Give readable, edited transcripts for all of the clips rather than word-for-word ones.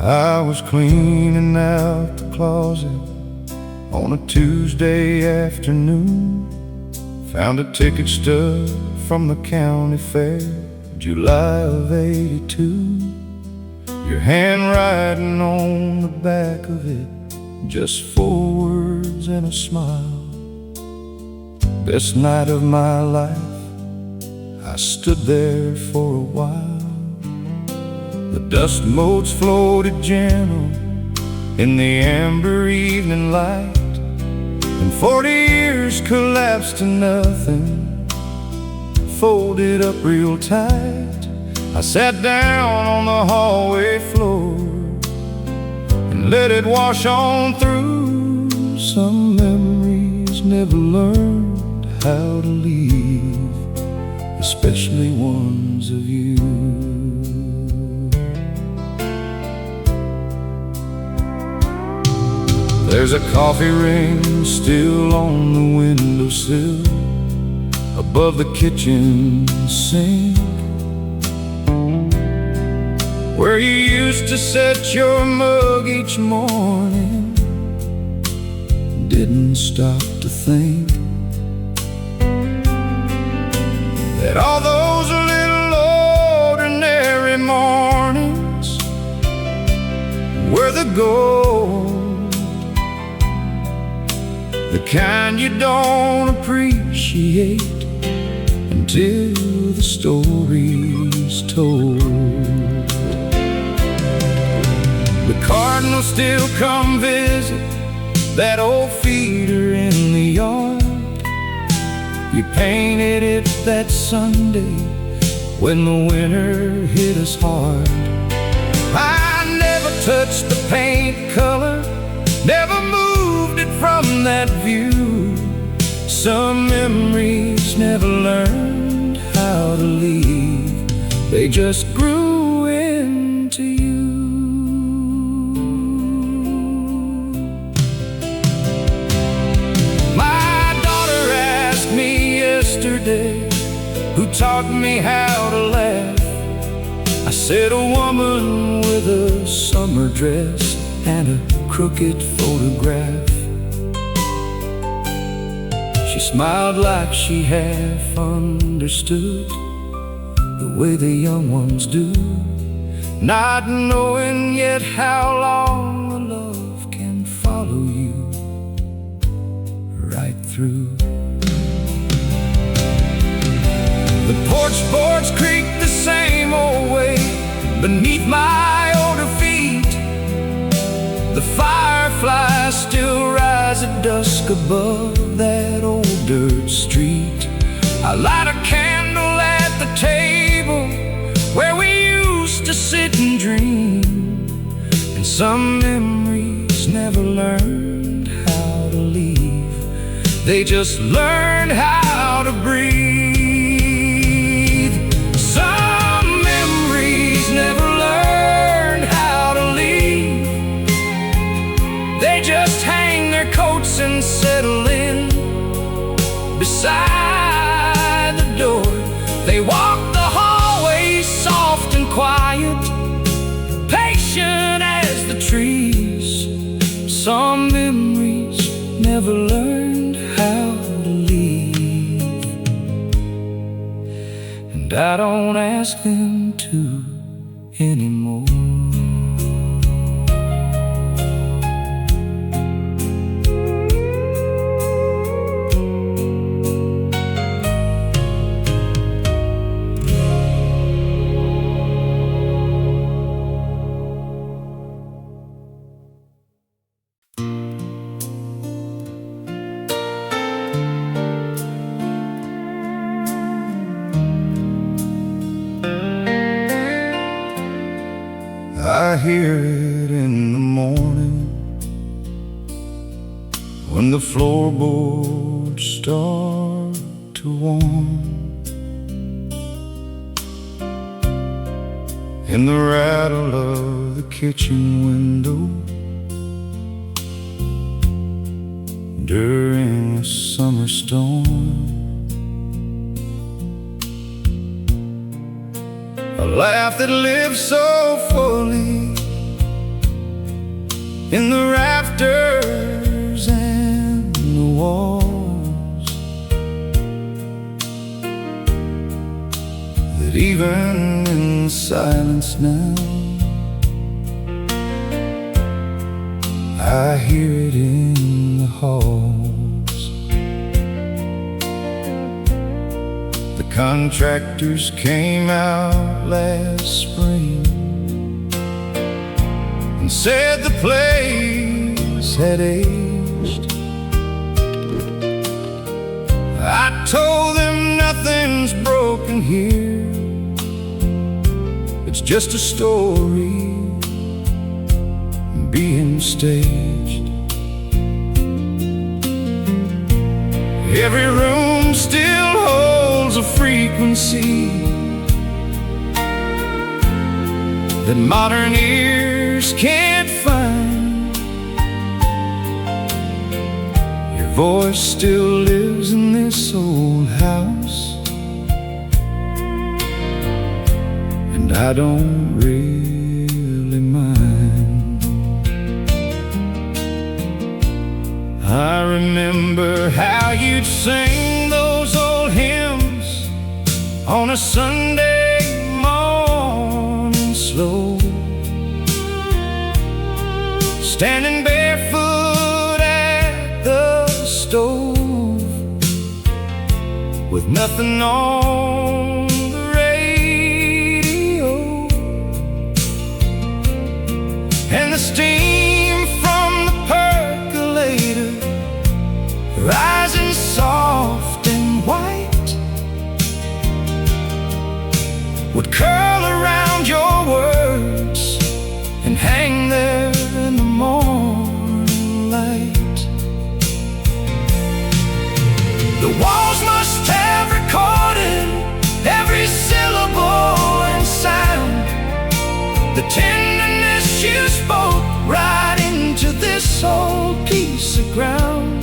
I was cleaning out the closet on a Tuesday afternoon. Found a ticket stub from the county fair, July of '82. Your handwriting on the back of it, just 4 words and a smile. Best night of my life, I stood there for a while. The dust motes floated gentle in the amber evening light, and 40 years collapsed to nothing, folded up real tight. I sat down on the hallway floor and let it wash on through. Some memories never learned how to leave, especially ones of you. There's a coffee ring still on the windowsill above the kitchen sink, where you used to set your mug each morning. Didn't stop to think that all those little ordinary mornings were the gold, the kind you don't appreciate until the story's told. The Cardinals still come visit that old feeder in the yard. You painted it that Sunday when the winter hit us hard. I never touched the paint color, never moved it from that view. Some memories never learned how to leave, they just grew into you. My daughter asked me yesterday who taught me how to laugh. I said a woman with a summer dress and a crooked photograph. She smiled like she half understood the way the young ones do, not knowing yet how long a love can follow you right through. The porch boards creak the same old way beneath my older feet. The fireflies still rise at dusk above that old dirt street. I light a candle at the table where we used to sit and dream, and some memories never learned how to leave, they just learned how to breathe. Some memories never learned how to leave, they just hang their coats and settle in beside the door. They walk the hallway soft and quiet, patient as the trees. Some memories never learned how to leave, and I don't ask them to anymore. I hear it in the morning when the floorboards start to warm, in the rattle of the kitchen window during a summer storm. A laugh that lives so fully in the rafters and the walls, that even in the silence now I hear it in the halls. The contractors came out last spring and said the place had aged. I told them nothing's broken here, it's just a story being staged. Every room still holds a frequency that modern ears can't find. Your voice still lives in this old house, and I don't really mind. I remember how you'd sing those old hymns on a Sunday morning slow, standing barefoot at the stove with nothing on the radio, and the steam from the percolator rising soft and white would curl around your words and hang there in the morning light. The walls must have recorded every syllable and sound, the tenderness you spoke right into this old piece of ground.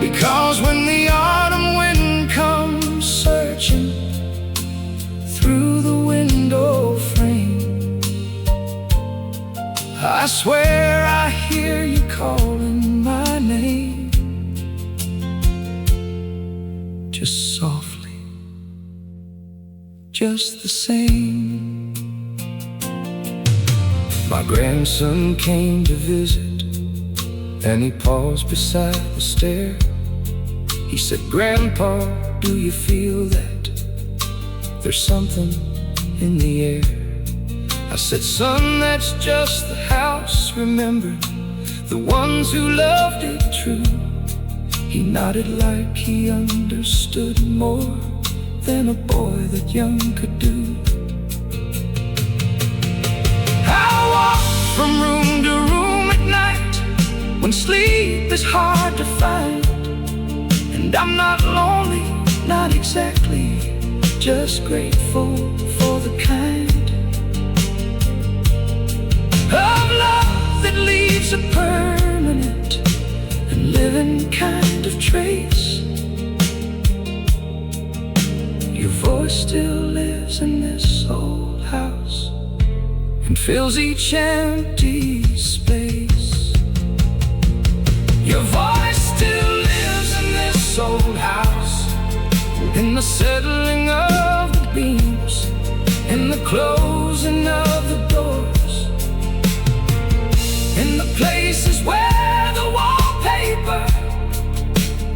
Because when the autumn wind comes searching through the window frame, I swear I hear you calling my name, just softly, just the same. My grandson came to visit, and he paused beside the stair. He said, "Grandpa, do you feel that there's something in the air?" I said, "Son, that's just the house remembered, the ones who loved it true." He nodded like he understood more than a boy that young could do. I walk from room to room at night when sleep is hard to find, and I'm not lonely, not exactly, just grateful for the kind of love that leaves a permanent and living kind of trace. Your voice still lives in this old house and fills each empty space. Your voice still lives in this old house, in the settling of the beams, in the closing of the doors, in the places where the wallpaper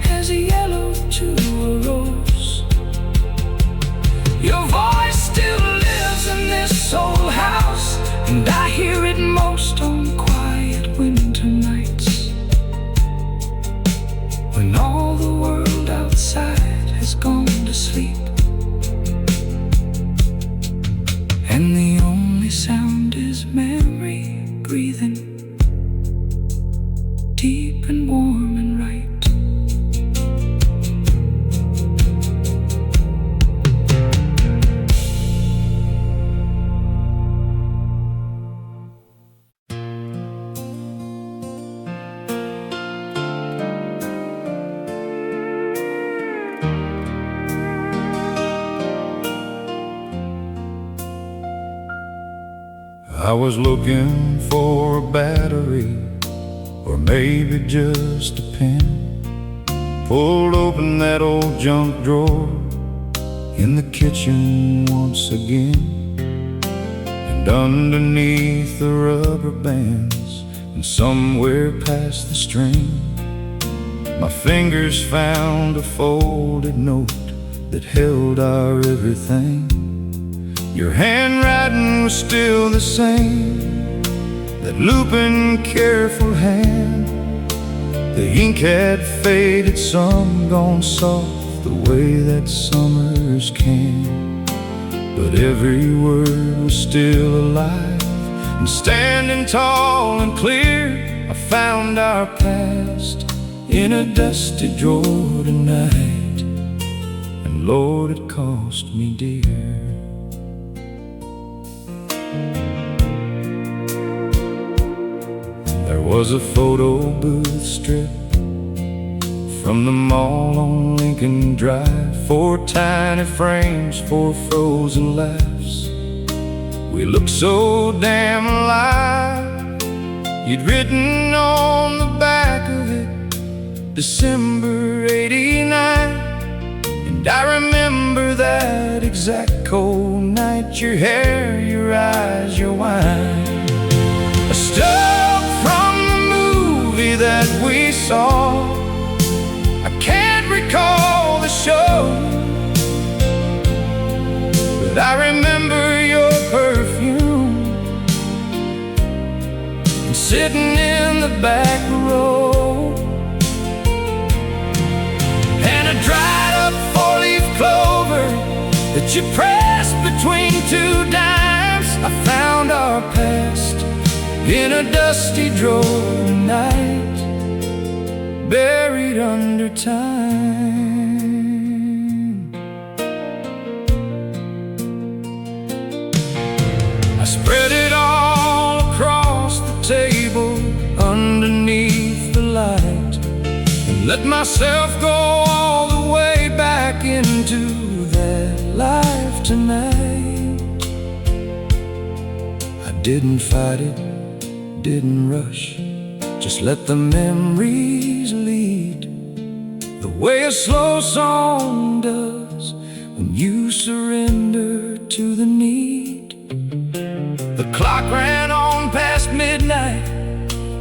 has a yellow to a rose. Your voice still lives in this old house, and I hear it most on quiet winter nights, when all the world outside has gone to sleep, and the only sound is memory breathing deep and warm and right. I was looking for a battery, or maybe just a pen. Pulled open that old junk drawer in the kitchen once again, and underneath the rubber bands and somewhere past the string, my fingers found a folded note that held our everything. Your handwriting was still the same, that looping, careful hand. The ink had faded, some gone soft, the way that summers can. But every word was still alive, and standing tall and clear, I found our past in a dusty drawer tonight. And Lord, it cost me dear. There was a photo booth strip from the mall on Lincoln Drive, 4 tiny frames, 4 frozen laughs. We looked so damn alive. You'd written on the back of it, December '89. And I remember that exact cold night, your hair, your eyes, your wine. A stuff from the movie that we saw. I can't recall the show, but I remember your perfume, and sitting in the back row, and a dried up 4-leaf clover that you pressed between 2 dimes. I found our past in a dusty drawer tonight, buried under time. I spread it all across the table underneath the light, and let myself go all the way back into that life tonight. I didn't fight it, didn't rush, just let the memories lead, the way a slow song does when you surrender to the need. The clock ran on past midnight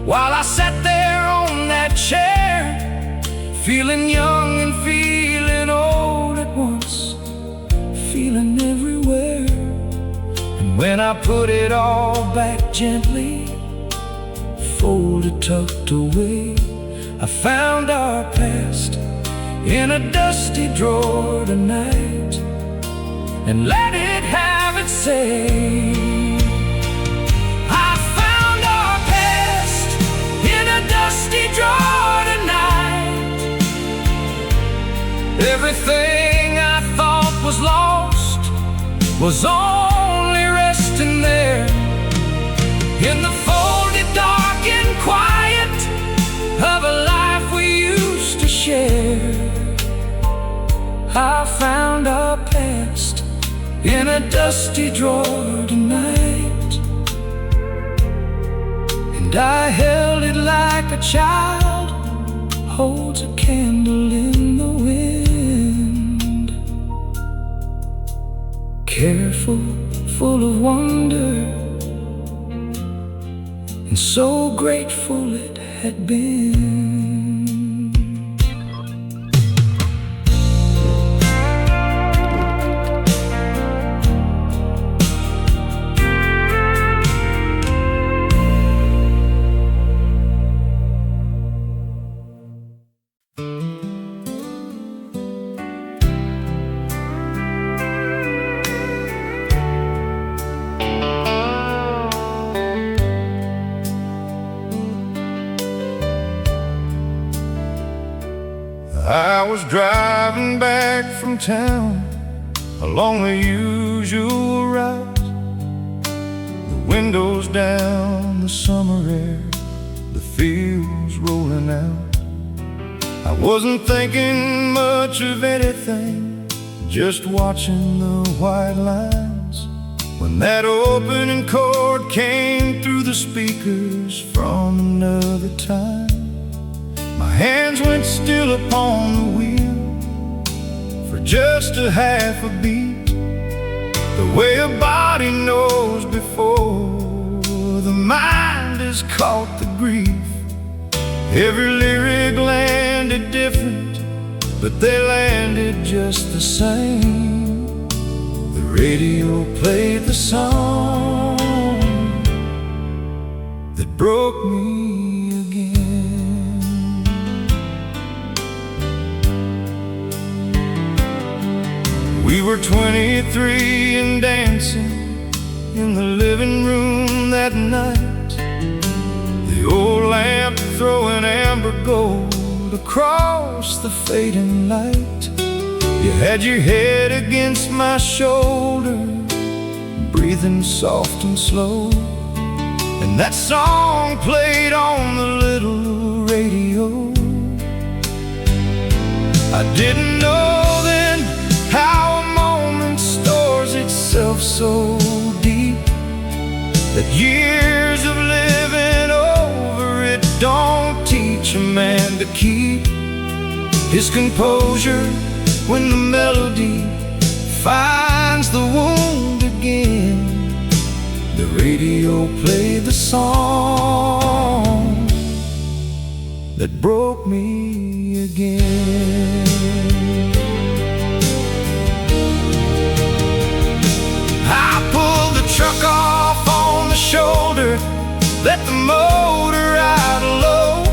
while I sat there on that chair, feeling young and feeling old at once, feeling everywhere. And when I put it all back gently, folded, tucked away, I found our past in a dusty drawer tonight, and let it have its say. I found our past in a dusty drawer tonight. Everything I thought was lost was only resting there in the folded dark and quiet of a life we used to share. I found our past in a dusty drawer tonight, and I held it like a child holds a candle in the wind, careful, full of wonder, and so grateful it had been. I was driving back from town along the usual route, the windows down, the summer air, the fields rolling out. I wasn't thinking much of anything, just watching the white lines, when that opening chord came over time. My hands went still upon the wheel for just a half a beat, the way a body knows before the mind has caught the grief. Every lyric landed different, but they landed just the same. The radio played the song that broke me again. We were 23 and dancing in the living room that night, the old lamp throwing amber gold across the fading light. You had your head against my shoulder, breathing soft and slow, and that song played on the little radio. I didn't know then how a moment stores itself so deep, that years of living over it don't teach a man to keep his composure when the melody finds the wound again. The radio played the song that broke me again. I pulled the truck off on the shoulder, let the motor idle low,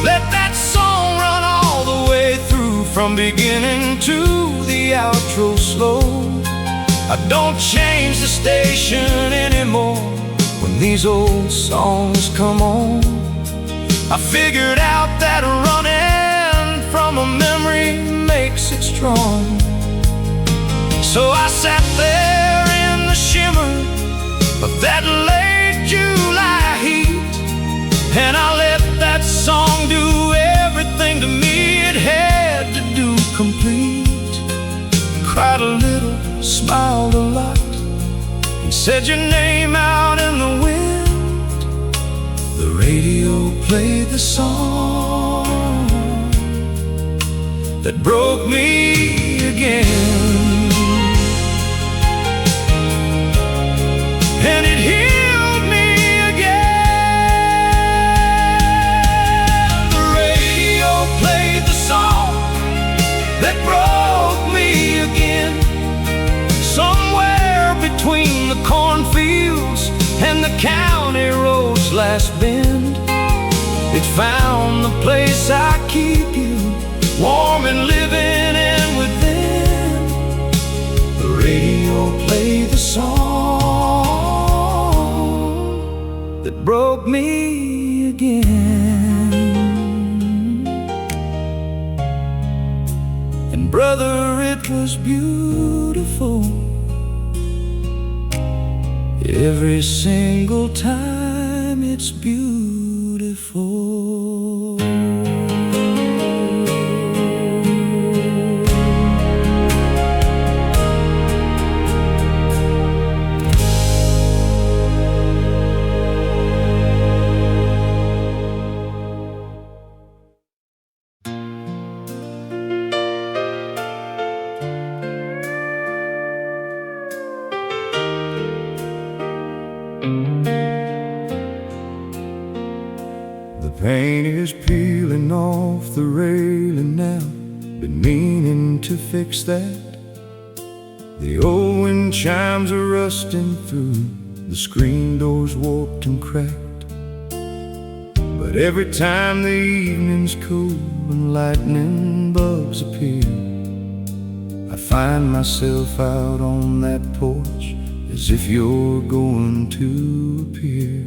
let that song run all the way through, from beginning to the outro slow. I don't change the station anymore when these old songs come on. I figured out that running from a memory makes it strong. So I sat there in the shimmer of that late July heat, and I let that song do everything to me it had to do complete. Cried a little, smiled a lot, and said your name out in the wind. The radio played the song that broke me again, and it healed me again. The radio played the song that broke me again. Somewhere between the cornfields and the county road's last bend, it found the place I keep you, warm and living in within. The radio played the song that broke me again. And brother, it was beautiful every single time. It's beautiful. The paint is peeling off the railing now, been meaning to fix that. The old wind chimes are rusting through, the screen door's warped and cracked. But every time the evening's cool and lightning bugs appear, I find myself out on that porch as if you're going to appear.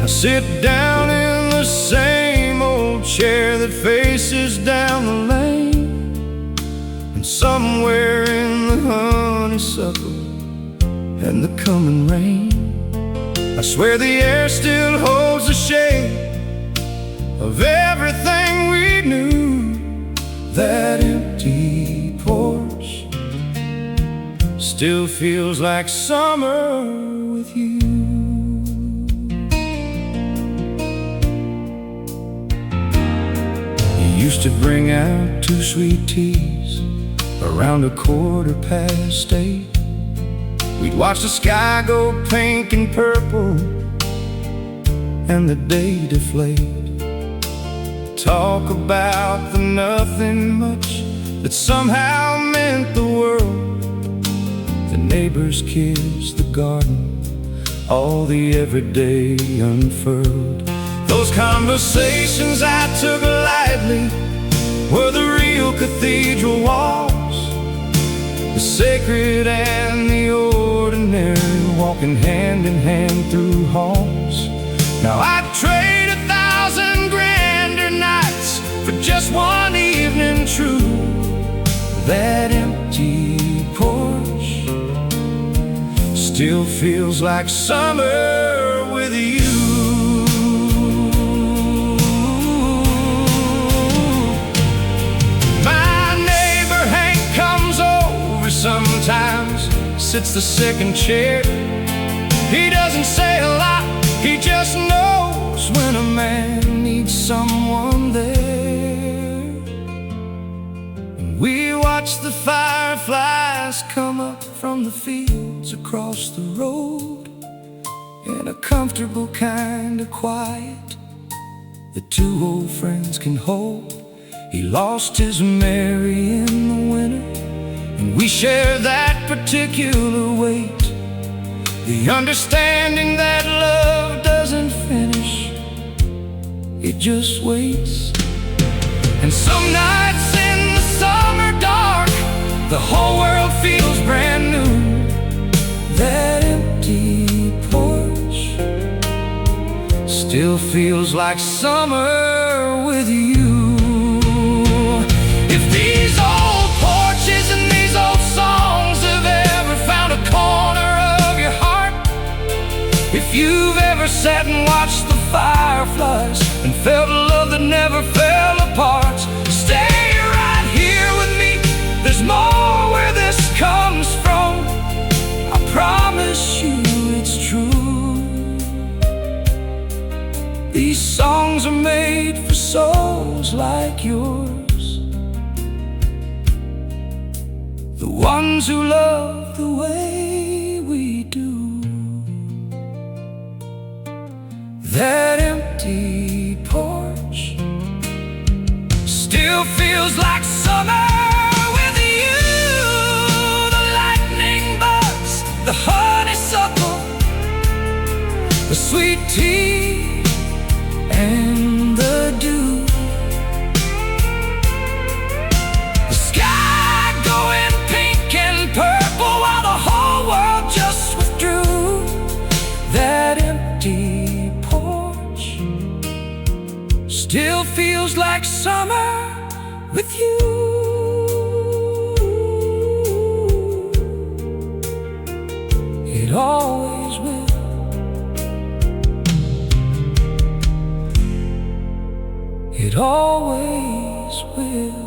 I sit down in the same old chair that faces down the lane, and somewhere in the honeysuckle and the coming rain, I swear the air still holds the shape of everything we knew. That empty porch still feels like summer with you. used to bring out 2 sweet teas around 8:15. We'd watch the sky go pink and purple and the day deflate. Talk about the nothing much that somehow meant the world. The neighbor's kids, the garden, all the everyday unfurled. Those conversations I took lightly were the real cathedral walls, the sacred and the ordinary, walking hand in hand through halls. Now I'd trade 1,000 grander nights for just one evening true. That empty porch still feels like summer with you. My neighbor Hank comes over sometimes, sits the second chair. He doesn't say a lot, he just knows when a man needs someone there. And we watch the fireflies come up from the fields across the road in a comfortable kind of quiet that 2 old friends can hold. He lost his Mary in the winter, and we share that particular weight. The understanding that love doesn't finish, it just waits. And some nights in the summer dark, the whole world feels brand new. That empty porch still feels like summer with you. If these old porches and these old songs have ever found a corner of your heart, if you've ever sat and watched the fireflies and felt a love that never fell apart, stay right here with me. There's more where this comes from, I promise you it's true. These songs are made for souls like yours, the ones who love the way we do. That empty porch still feels like summer with you. The lightning bugs, the honeysuckle, the sweet tea and the dew, the sky going pink and purple while the whole world just withdrew. That empty still feels like summer with you. It always will. It always will.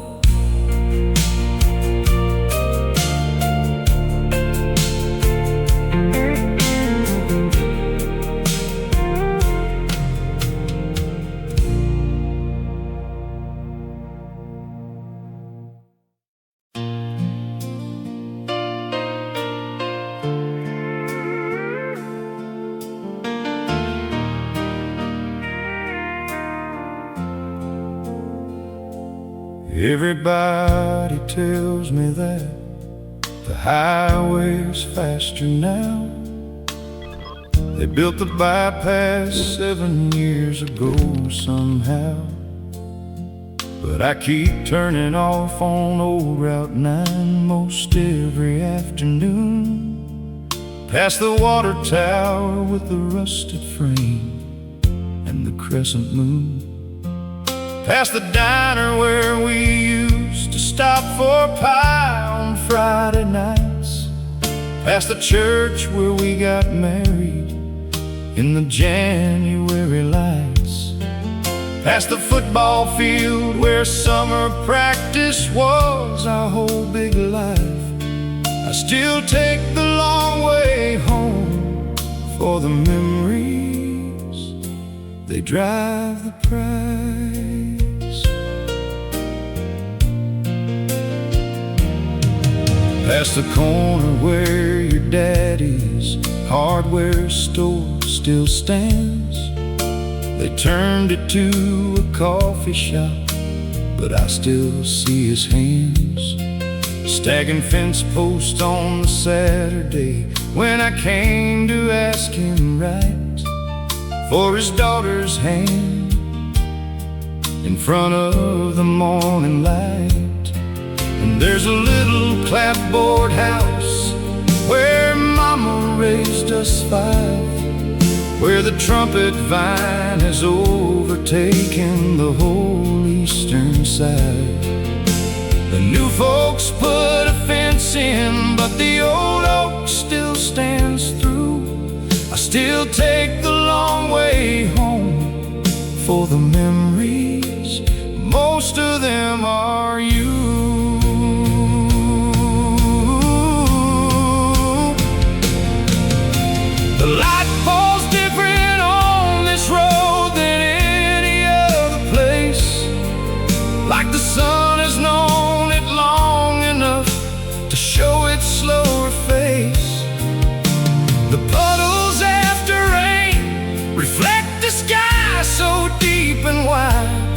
Everybody tells me that the highway's faster now. They built the bypass 7 years ago somehow, but I keep turning off on old Route 9 most every afternoon, past the water tower with the rusted frame and the crescent moon, past the diner where we used to stop for pie on Friday nights, past the church where we got married in the January lights, past the football field where summer practice was our whole big life. I still take the long way home for the memories, they drive the price. past the corner where your daddy's hardware store still stands. They turned it to a coffee shop, but I still see his hands stacking fence posts on the Saturday when I came to ask him right for his daughter's hand in front of the morning light. And there's a little clapboard house where Mama raised us five, where the trumpet vine has overtaken the whole eastern side. The new folks put a fence in, but the old oak still stands through. I still take the long way home for the memories, most of them are you. The light falls different on this road than any other place, like the sun has known it long enough to show its slower face. The puddles after rain reflect the sky so deep and wide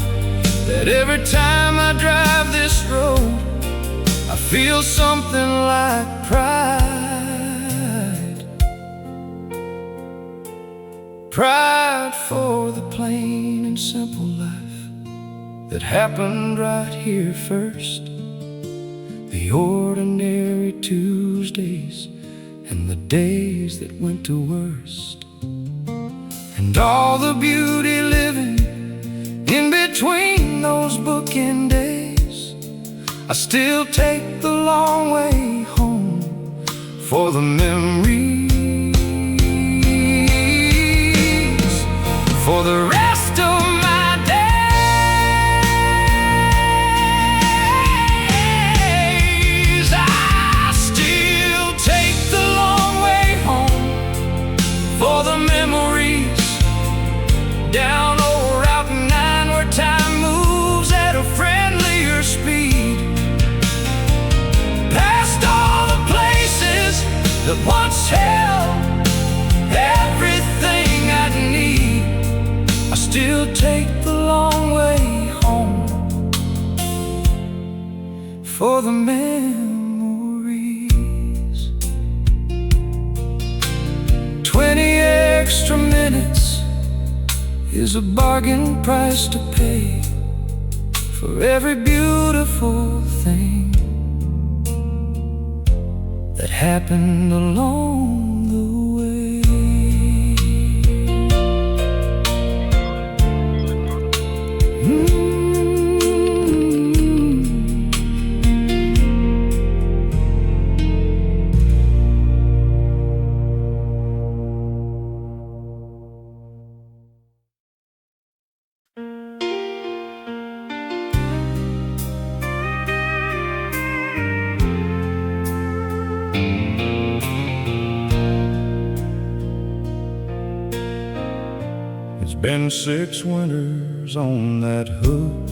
that every time I drive this road I feel something like pride. Pride for the plain and simple life that happened right here first. The ordinary Tuesdays and the days that went to worst, and all the beauty living in between those bookend days. I still take the long way home for the memories, for the rest of my days. I still take the long way home for the memories, down old Route 9 where time moves at a friendlier speed, past all the places that once held everything I'd need. I still take the long way home for the memories. 20 extra minutes is a bargain price to pay for every beautiful thing that happened along the way. It's been 6 winters on that hook,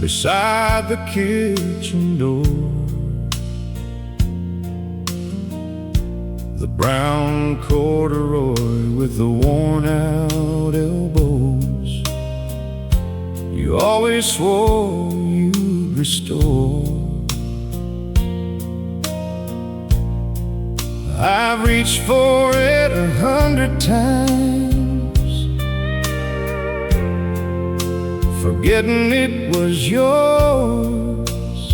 beside the kitchen door. The brown corduroy with the worn out elbows you always swore you'd restore. I've reached for it 100 times, forgetting it was yours,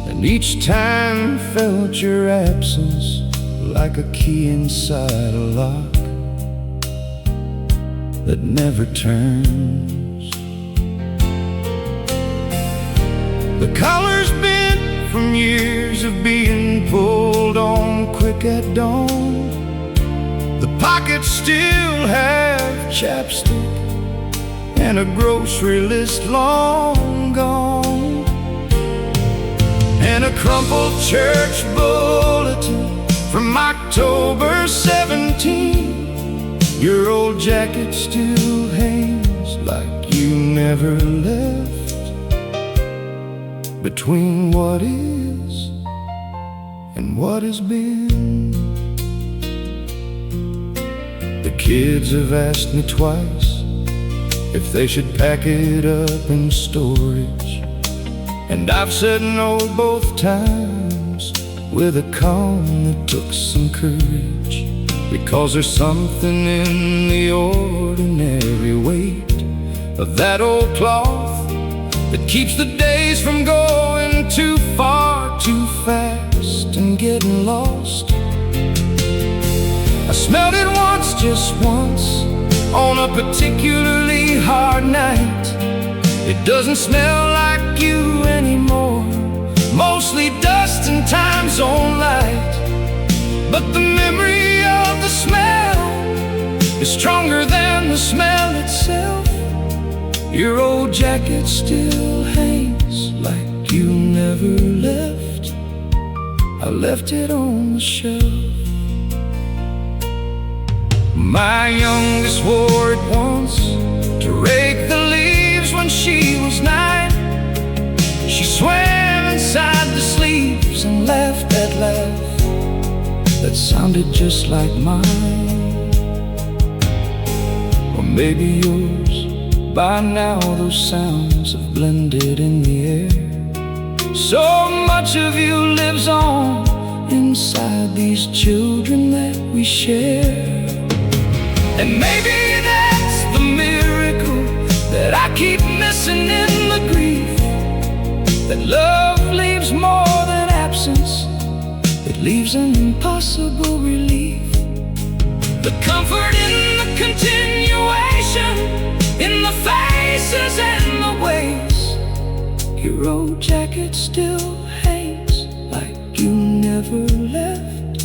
and each time felt your absence like a key inside a lock that never turns. The collar's bent from years of being pulled on quick at dawn. The pockets still have chapstick and a grocery list long gone, and a crumpled church bulletin from October 17. Your old jacket still hangs like you never left. Between what is and what has been. The kids have asked me twice if they should pack it up in storage, and I've said no both times with a calm that took some courage. Because there's something in the ordinary weight of that old cloth that keeps the days from going too far, too fast, and getting lost. I smelled it once, just once, on a particularly hard night. It doesn't smell like you anymore, mostly dust and time's own light. But the memory of the smell is stronger than the smell itself. Your old jacket still hangs like you never left. I left it on the shelf. My youngest wore it once to rake the leaves when she was 9. She swam inside the sleeves and laughed that laugh that sounded just like mine. Or maybe yours. By now those sounds have blended in the air. So much of you lives on inside these children that we share. And maybe that's the miracle that I keep missing in the grief. That love leaves more than absence. It leaves an impossible relief. The comfort in the continuation, in the faces and the ways. Your old jacket still hangs like you never left.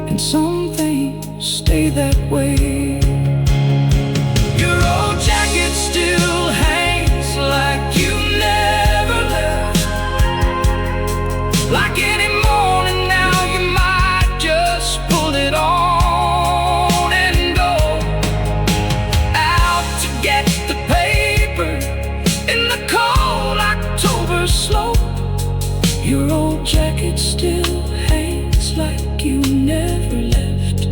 And some things stay that way. Your old jacket still hangs like you never left. Like any morning now you might just pull it on and go out to get the paper in the cold October slope. Your old jacket still hangs like you never left.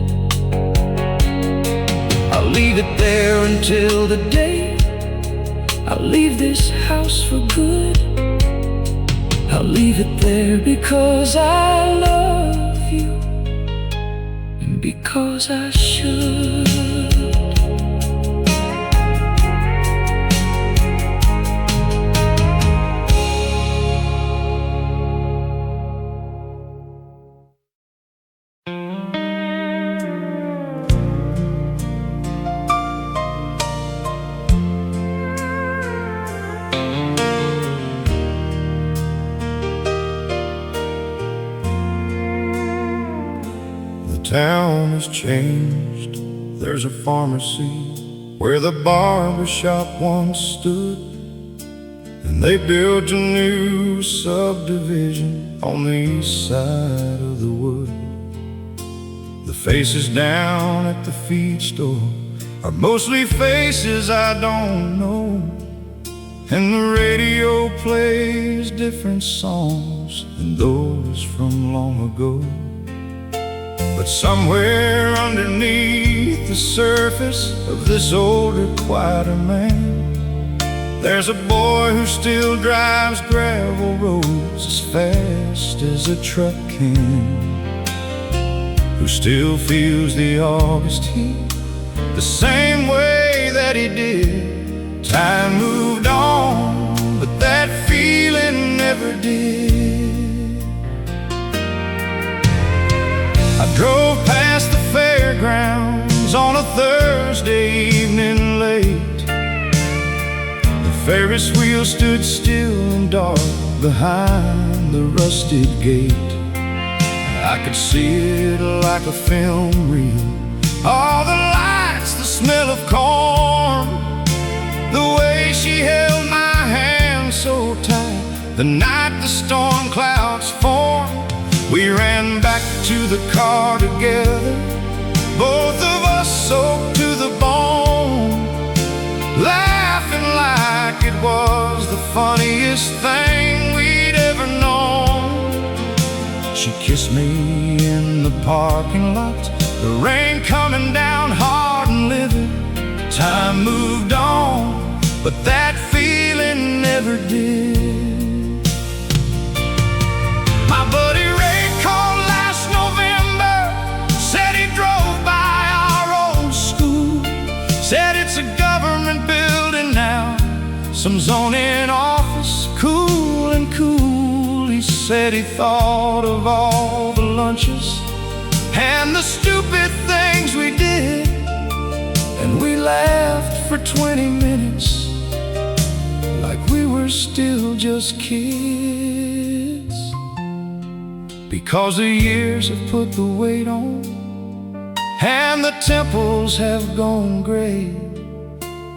I'll leave it there until the day I'll leave this house for good. I'll leave it there because I love you and because I should. The town has changed. There's a pharmacy where the barber shop once stood, and they built a new subdivision on the east side of the wood. The faces down at the feed store are mostly faces I don't know, and the radio plays different songs than those from long ago. But somewhere underneath the surface of this older, quieter man, there's a boy who still drives gravel roads as fast as a truck can, who still feels the August heat the same way that he did. Time moved on, but that feeling never did. I drove past the fairgrounds on a Thursday evening late. The Ferris wheel stood still and dark behind the rusted gate. I could see it like a film reel. All the lights, the smell of corn, the way she held my hand so tight. The night the storm clouds formed, we ran back to the car together, both of us soaked to the bone. was the funniest thing we'd ever known. She kissed me in the parking lot, the rain coming down hard and livid. Time moved on, but that feeling never did. My buddy Ray called last November, said he drove by our old school. Said it's a government building now, some zoning office, cool and cool. He said he thought of all the lunches and the stupid things we did, and we laughed for 20 minutes like we were still just kids. Because the years have put the weight on, and the temples have gone gray,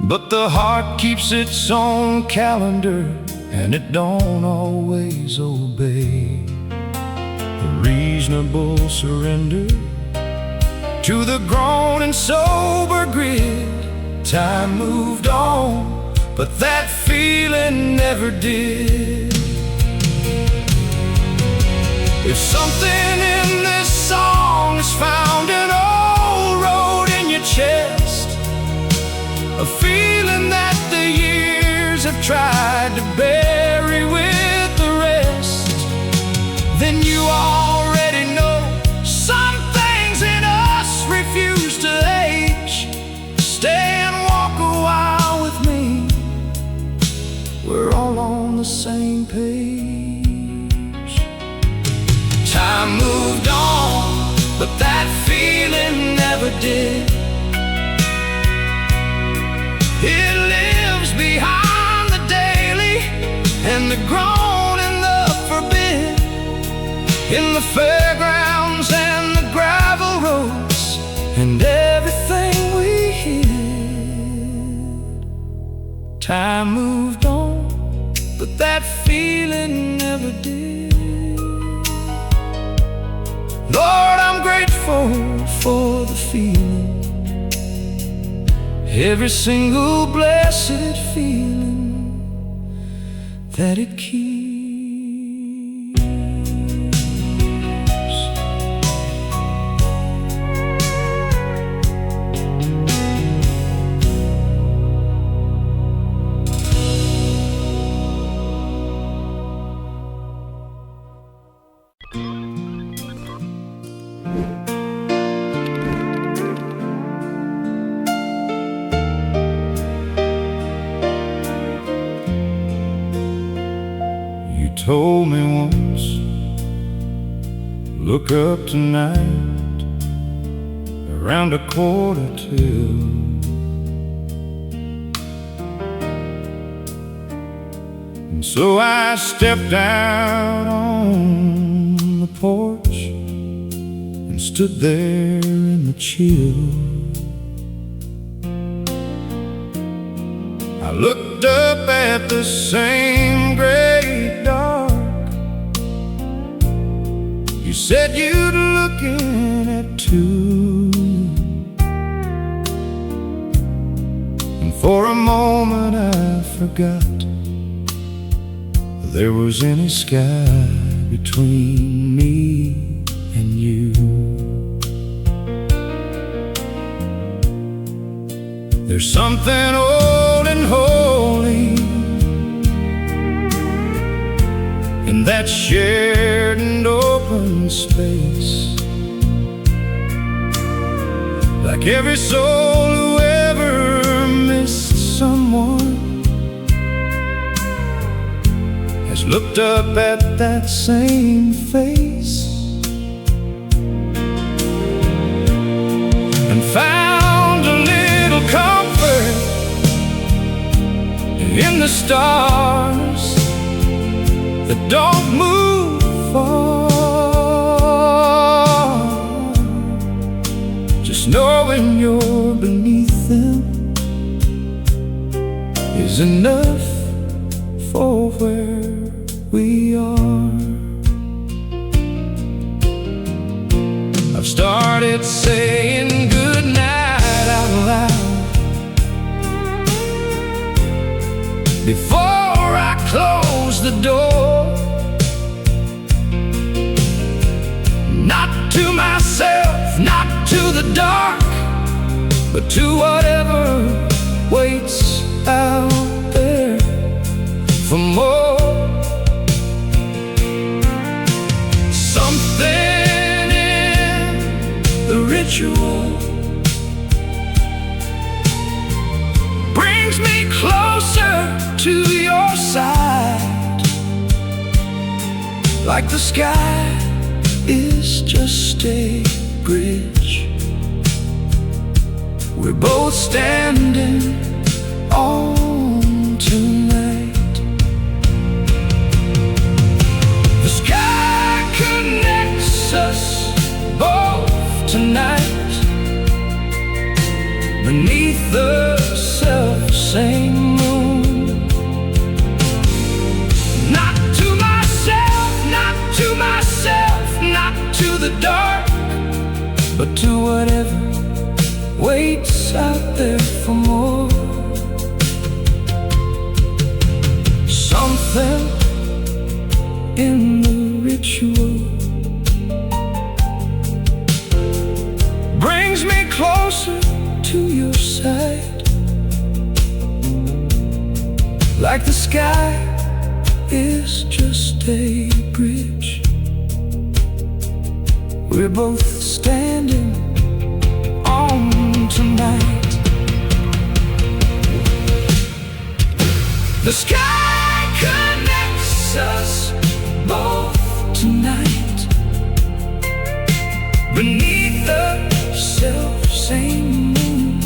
but the heart keeps its own calendar, and it don't always obey. A reasonable surrender to the grown and sober grid. Time moved on, but that feeling never did. If something in this song is found an old road in your chest, a feeling that the years have tried to bury with the rest, then you already know some things in us refuse to age. Stay and walk a while with me, we're all on the same page. Time moved on, but that feeling never did. It lives behind the daily and the grown and the forbid, in the fairgrounds and the gravel roads and everything we hid. Time moved on, but that feeling never did. Lord, I'm grateful for the feeling, every single blessed feeling that it keeps. Told me once, look up tonight around 1:45. And so I stepped out on the porch and stood there in the chill. I looked up at the same great dark. You said you'd look in at 2, and for a moment I forgot there was any sky between me and you. There's something old and holy in that shared and open space, like every soul who ever missed someone has looked up at that same face and found a little comfort in the stars that don't move far. Just knowing you're beneath them is enough for where we are. I've started saying goodnight out loud before dark, but to whatever waits out there for more. Something in the ritual brings me closer to your side, like the sky is just a bridge we're both standing on tonight. The sky connects us both tonight, beneath the self-same moon. Not to myself, not to myself, not to the dark, but to whatever waits out there for more. Something in the ritual brings me closer to your side, like the sky is just a bridge we're both standing on tonight. The sky connects us both tonight, beneath the self-same moon.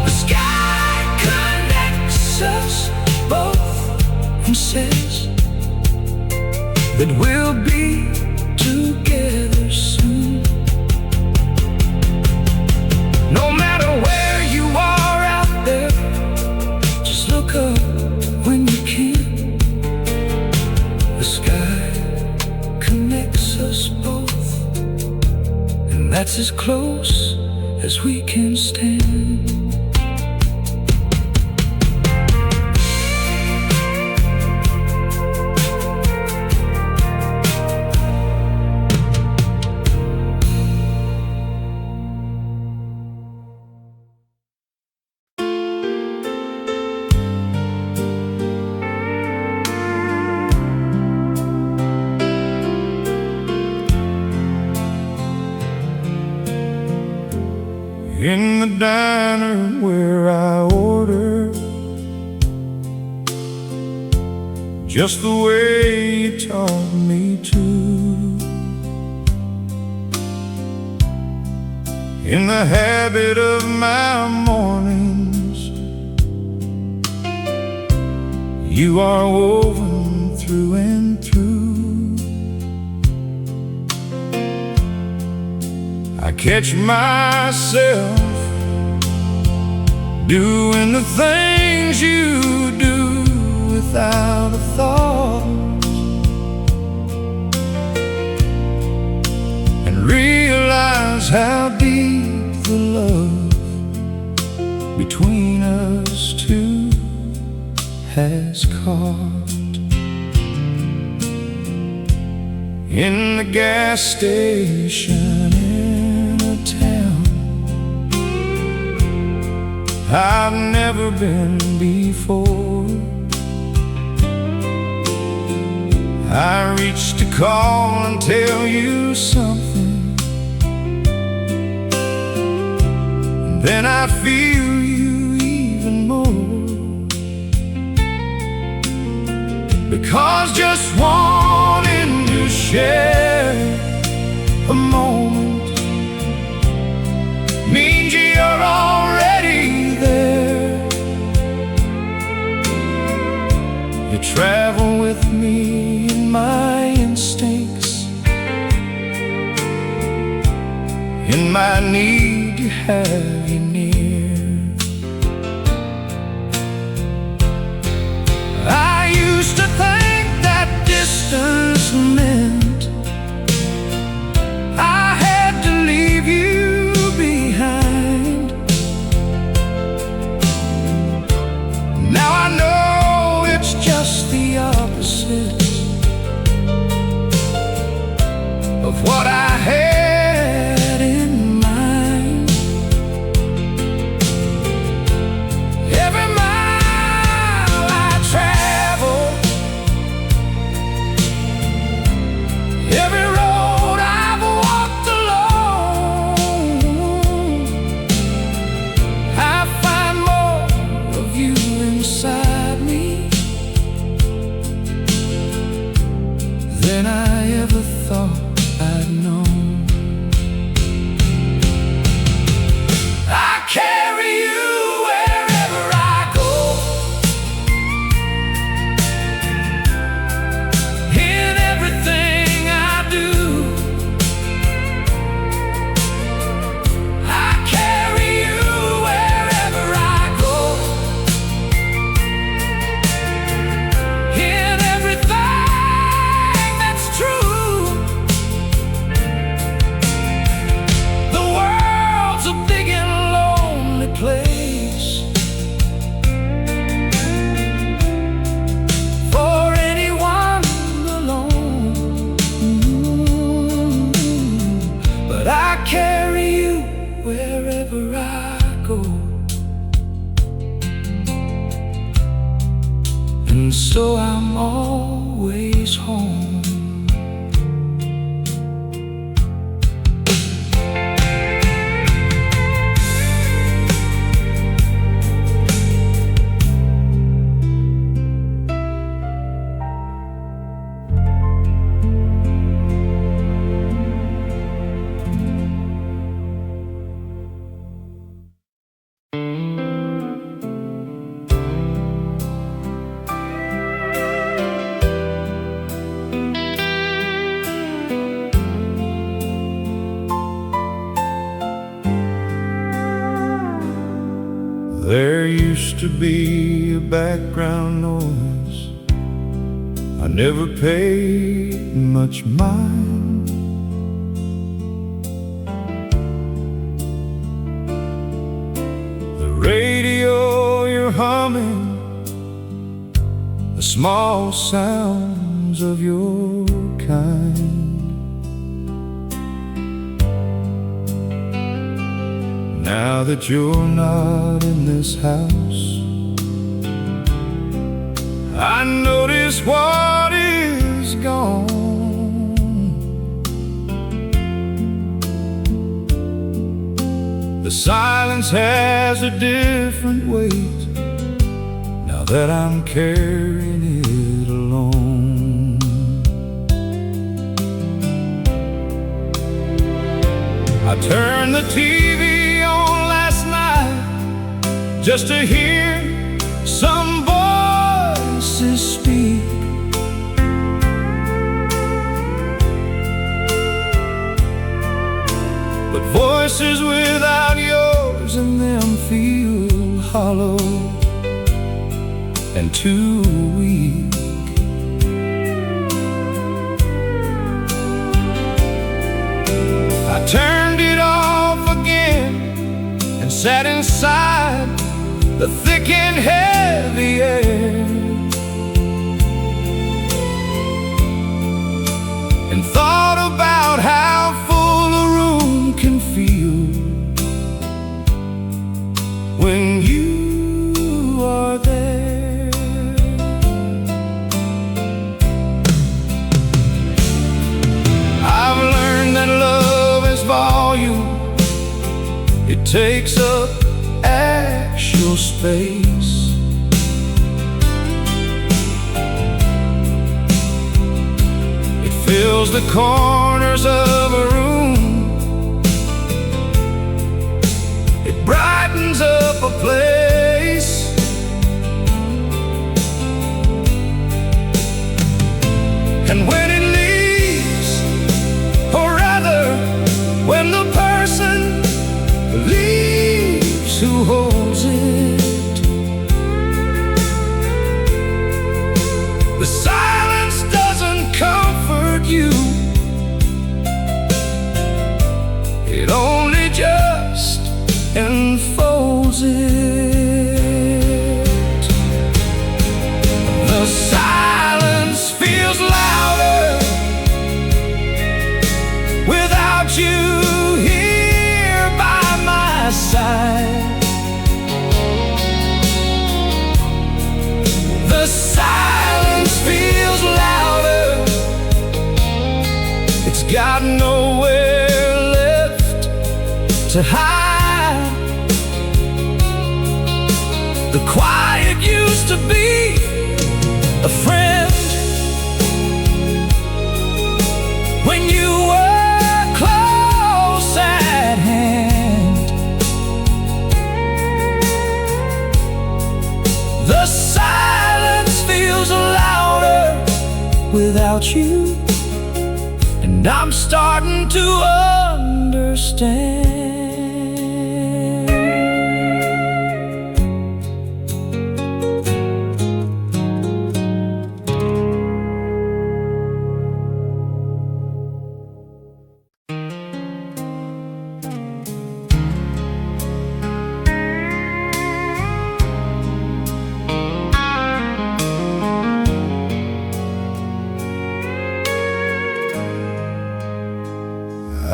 The sky connects us both and says that we'll be together soon. No matter where you are out there, just look up when you can. The sky connects us both, and that's as close as we can stand. In the diner where I order, just the way you taught me to. In the habit of my mornings, you are woven through and through. I catch myself doing the things you do without a thought, and realize how deep the love between us two has caught. In the gas station I've never been before, I reach to call and tell you something, and then I feel you even more. Because just wanting to share a moment means you're already there. You travel with me in my instincts, in my need to have you near. I used to think that distance meant I had to leave you behind. Now I know it's just the opposite of what I never thought I'd know. I carry you wherever I go, in everything I do. I carry you wherever I go, in everything that's true. The world's a big and lonely place for anyone alone. But I carry you wherever I go, and so I'm always home. There used to be a background noise I never paid much mind. The radio you're humming, the small sounds of your kind. Now that you're not in this house, I notice what is gone. The silence has a different weight now that I'm carrying it alone. I turned the TV on last night just to hear some voices speak. But voices without yours in them feel hollow and too weak. I turned it off again and sat inside the thick and heavy air, and thought about how full a room can feel when you are there. I've learned that love is volume. It takes up actual space. It fills the corners of a room. It brightens up a place. And when it leaves, or rather, when the person leaves who holds it, the silence doesn't comfort you. It only just enfolds it. The silence feels louder without you here by my side. The silence feels louder. It's got nowhere left to hide. The quiet used to be a friend. without you, and I'm starting to understand.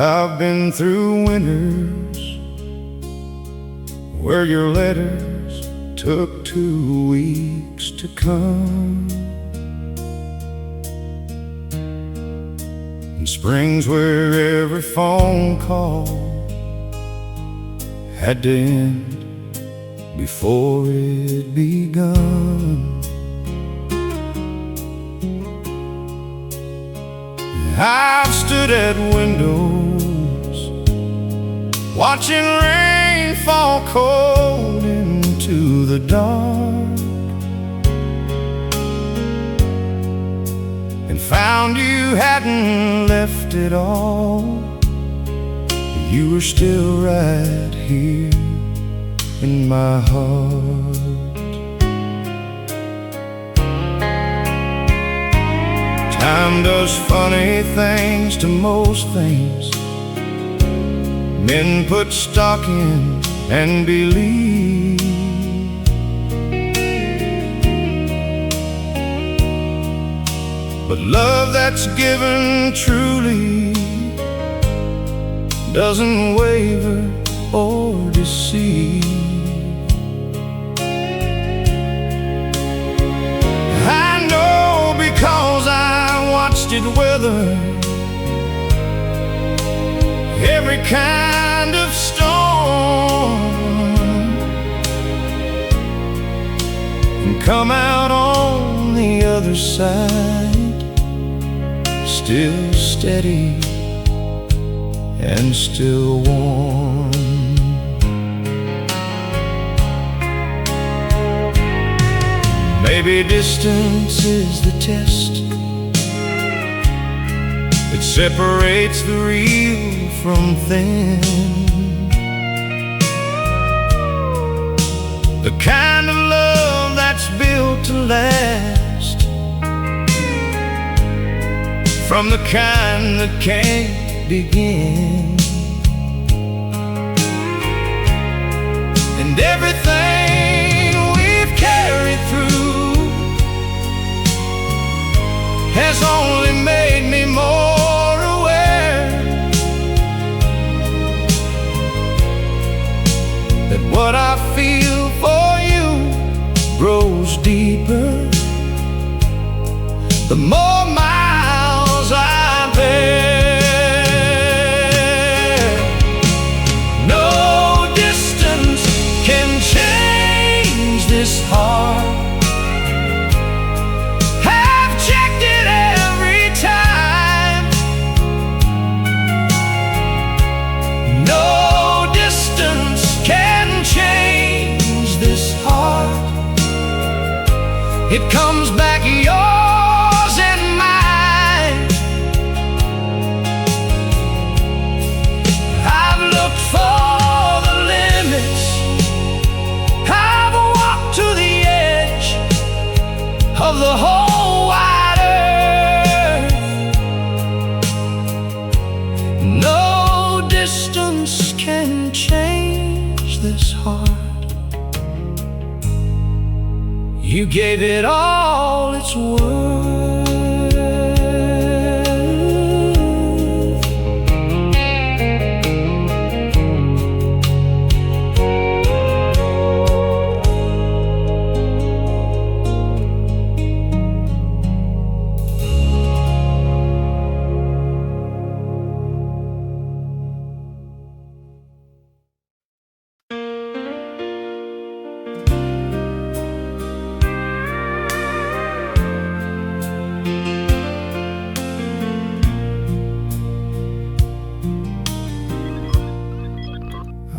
I've been through winters where your letters took 2 weeks to come, and springs where every phone call had to end before it begun. I've stood at windows watching rain fall cold into the dark, and found you hadn't left it all. You were still right here in my heart. Time does funny things to most things men put stock in and believe. But love that's given truly doesn't waver or deceive. I know because I watched it weather every kind of storm and come out on the other side still steady and still warm. Maybe distance is the test that separates the real from thin, the kind of love that's built to last from the kind that can't begin. And everything we've carried through has only made me more aware that what I feel for you grows deeper the more miles I bear. No distance can change this heart. I've checked it every time. No distance can change this heart. It comes back yours and mine. I've looked for the limits, I've walked to the edge of the whole wide earth. No distance can change this heart. You gave it all it's worth.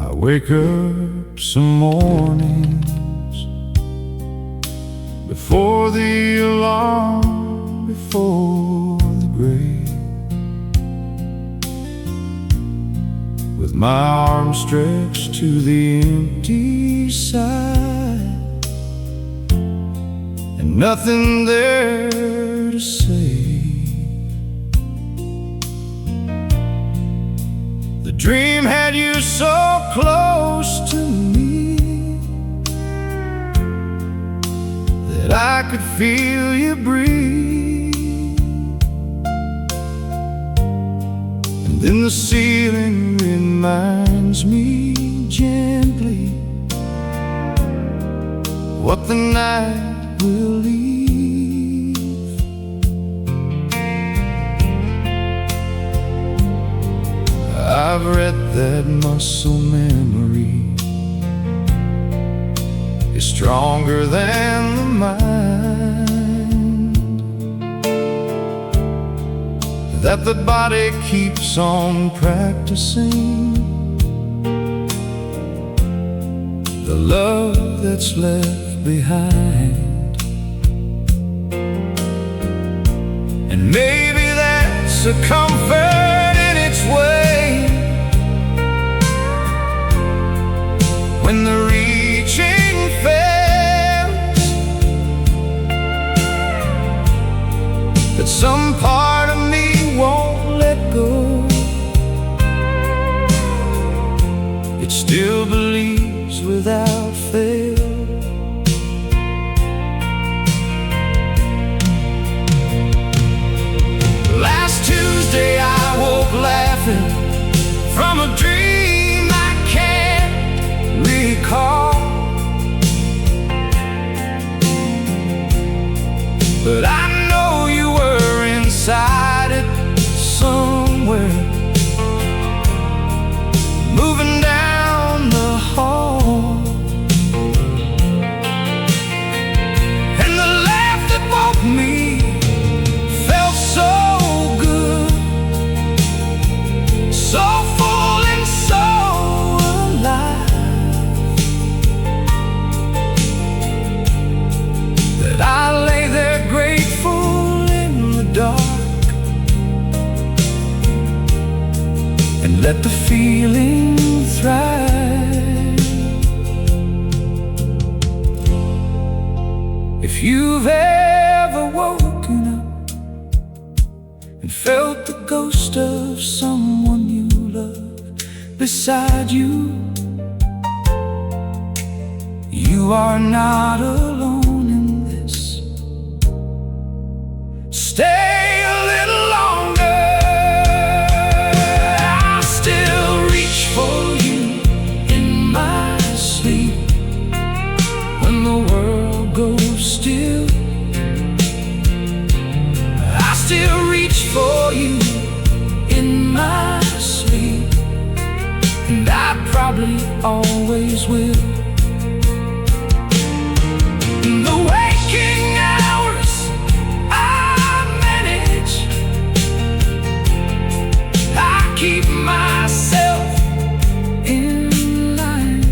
I wake up some mornings before the alarm, before my arms stretched to the empty side, and nothing there to say. The dream had you so close to me that I could feel you breathe. And then the ceiling reminds me gently what the night will leave. I've read that muscle memory is stronger than the mind, that the body keeps on practicing the love that's left behind. And maybe that's a comfort in its way, when the reaching fails, that some part of me won't let go. It still believes without fail. Last Tuesday I woke laughing from a dream I can't recall, but I know you were inside it somewhere, moving down the hall. And the laugh that woke me felt so good, so full and so alive, that I lay there grateful in the dark and let the feeling thrive. If you've ever woken up and felt the ghost of someone you loved beside you, you are not alone in this. Stay a little longer. I still reach for you in my sleep when the world goes still. I still reach for you in my sleep, and I probably always will. In the waking hours I manage, I keep myself in line,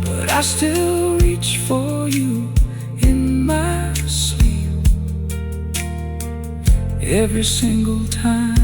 but I still reach for you in my sleep every single time.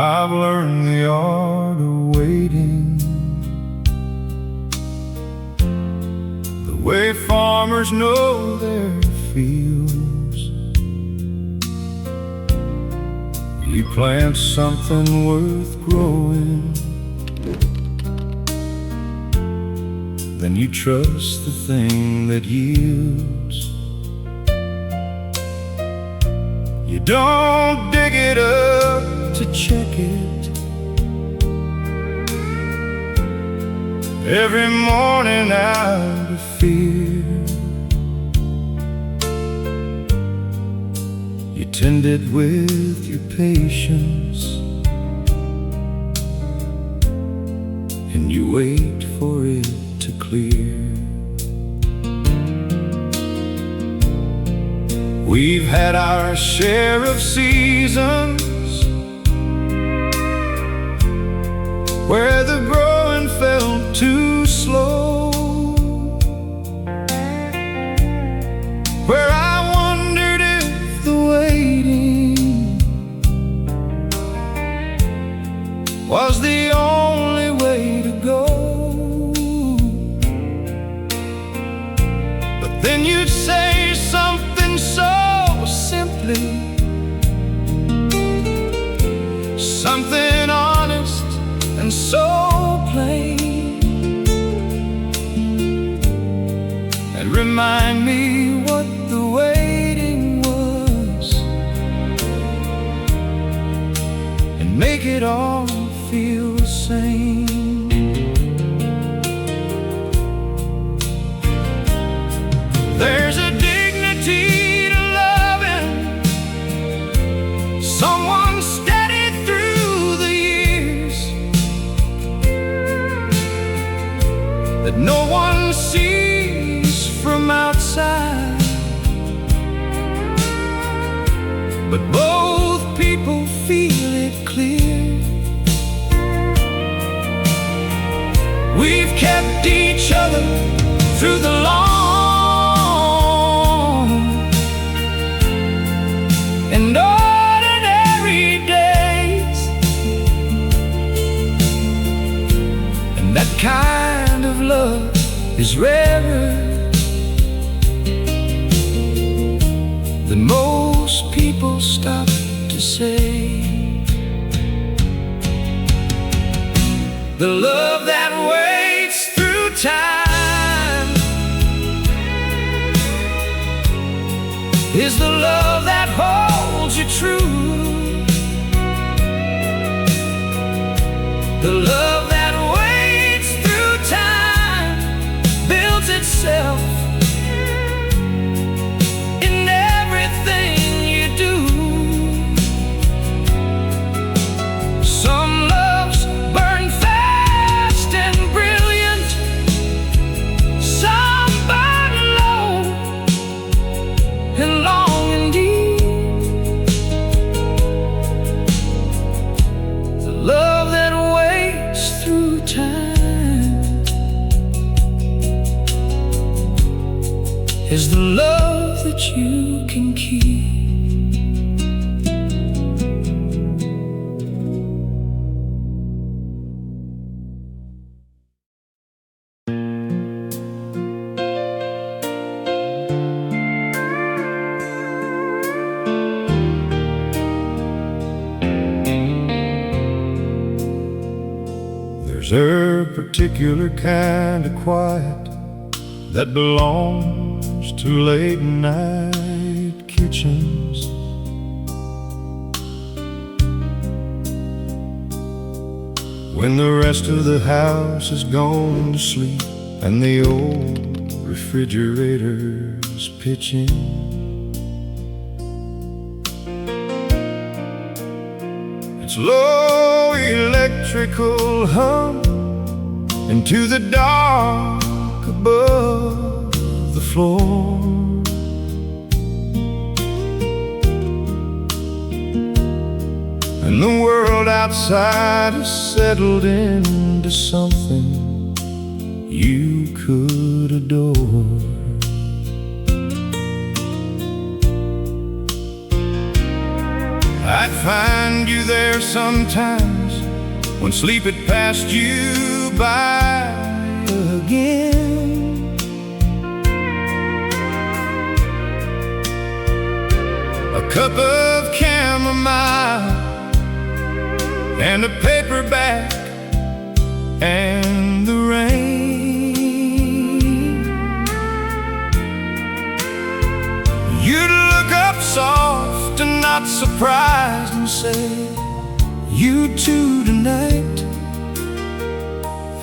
I've learned the art of waiting, the way farmers know their fields. You plant something worth growing, then you trust the thing that yields. You don't dig it up to check it. Every morning out of fear, you tended with your patience, and you wait for it to clear. We've had our share of seasons where the growing felt too slow, where I wondered if the waiting was the only way to go. But then you'd say something so simply, something honest and so plain, and remind me what the waiting was, and make it all feel the same. There's a dignity to loving someone steady through the years that no one sees from outside, but both people feel it clear. We've kept each other through the long and ordinary days, and that kind of love is rarer than most people stop to say. The love that waits through time is the love that holds you true. The love that waits through time builds itself in everything you do. Some loves burn fast and brilliant, some burn low and long and deep. The love that waits through time is the love that you can keep. There's a particular kind of quiet that belongs to late night kitchens, when the rest of the house has gone to sleep and the old refrigerator's pitching. It's low electrical hum into the dark above the floor, and the world outside has settled into something you could adore. I'd find you there sometimes when sleep had passed you by again. A cup of chamomile and a paperback and the rain. You'd look up soft and not surprised and say, "You too tonight."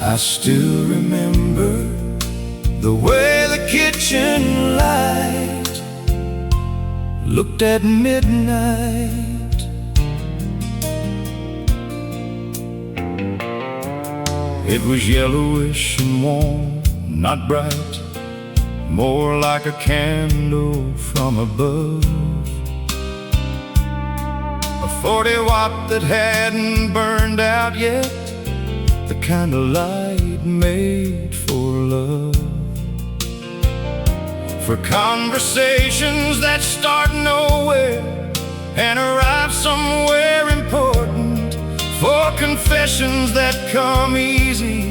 I still remember the way the kitchen light looked at midnight. It was yellowish and warm, not bright, more like a candle from above. A 40-watt that hadn't burned out yet, the kind of light made for love. For conversations that start nowhere and arrive somewhere important. For confessions that come easy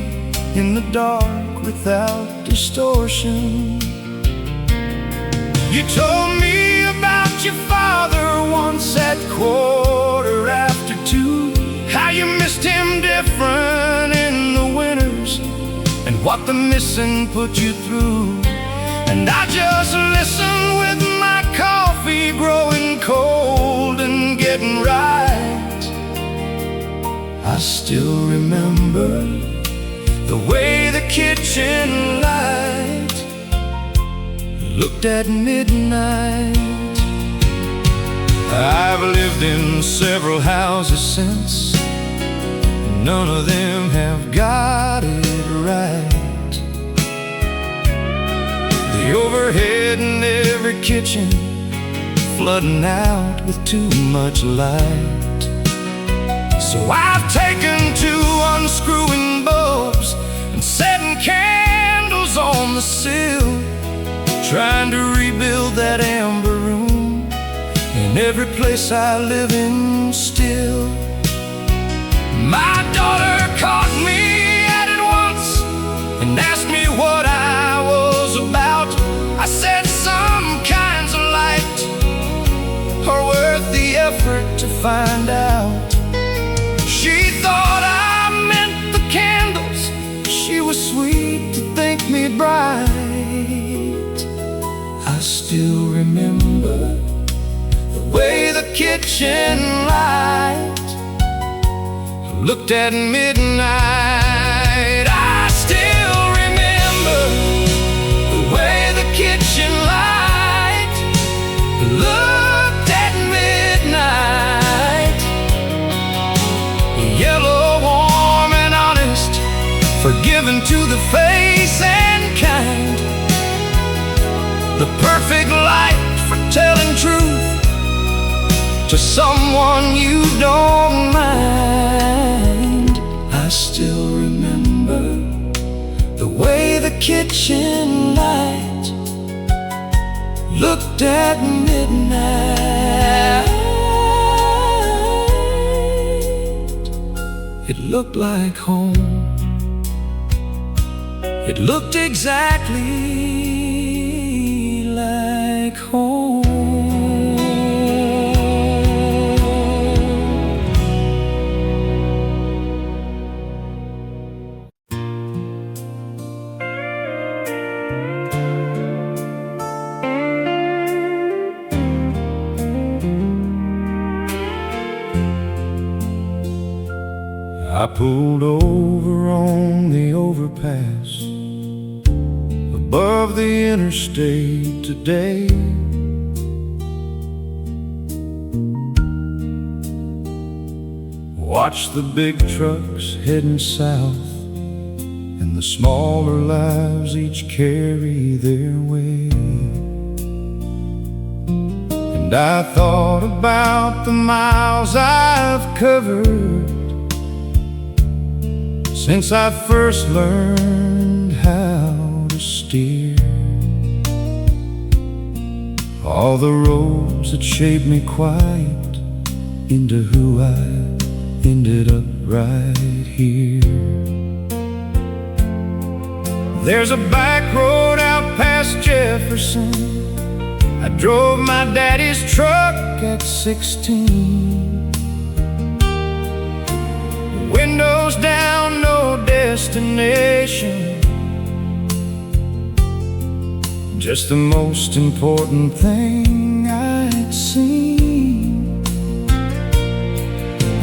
in the dark without distortion. You told me about your father once at 2:15, how you missed him different in the winters, and what the missing put you through. And I just listened with my coffee growing cold and getting right. I still remember the way the kitchen light looked at midnight. I've lived in several houses since, none of them have got it right. The overhead in every kitchen flooding out with too much light. So I've taken to unscrewing bulbs and setting candles on the sill, trying to rebuild that amber room in every place I live in still. My daughter caught me at it once and asked me what I was about. I said some kinds of light are worth the effort to find out. She thought I meant the candles. She was sweet to think me bright. I still remember the way the kitchen light looked at midnight. I still remember the way the kitchen light looked at midnight. Yellow, warm and honest, forgiving to the face and kind. The perfect light for telling truth to someone you don't mind. I still remember the way the kitchen light looked at midnight. It looked like home. It looked exactly like home. I pulled over on the overpass above the interstate today. Watched the big trucks heading south and the smaller lives each carry their way. And I thought about the miles I've covered since I first learned how to steer. All the roads that shaped me quite into who I ended up right here. There's a back road out past Jefferson. I drove my daddy's truck at 16. Windows down, no destination, just the most important thing I'd seen.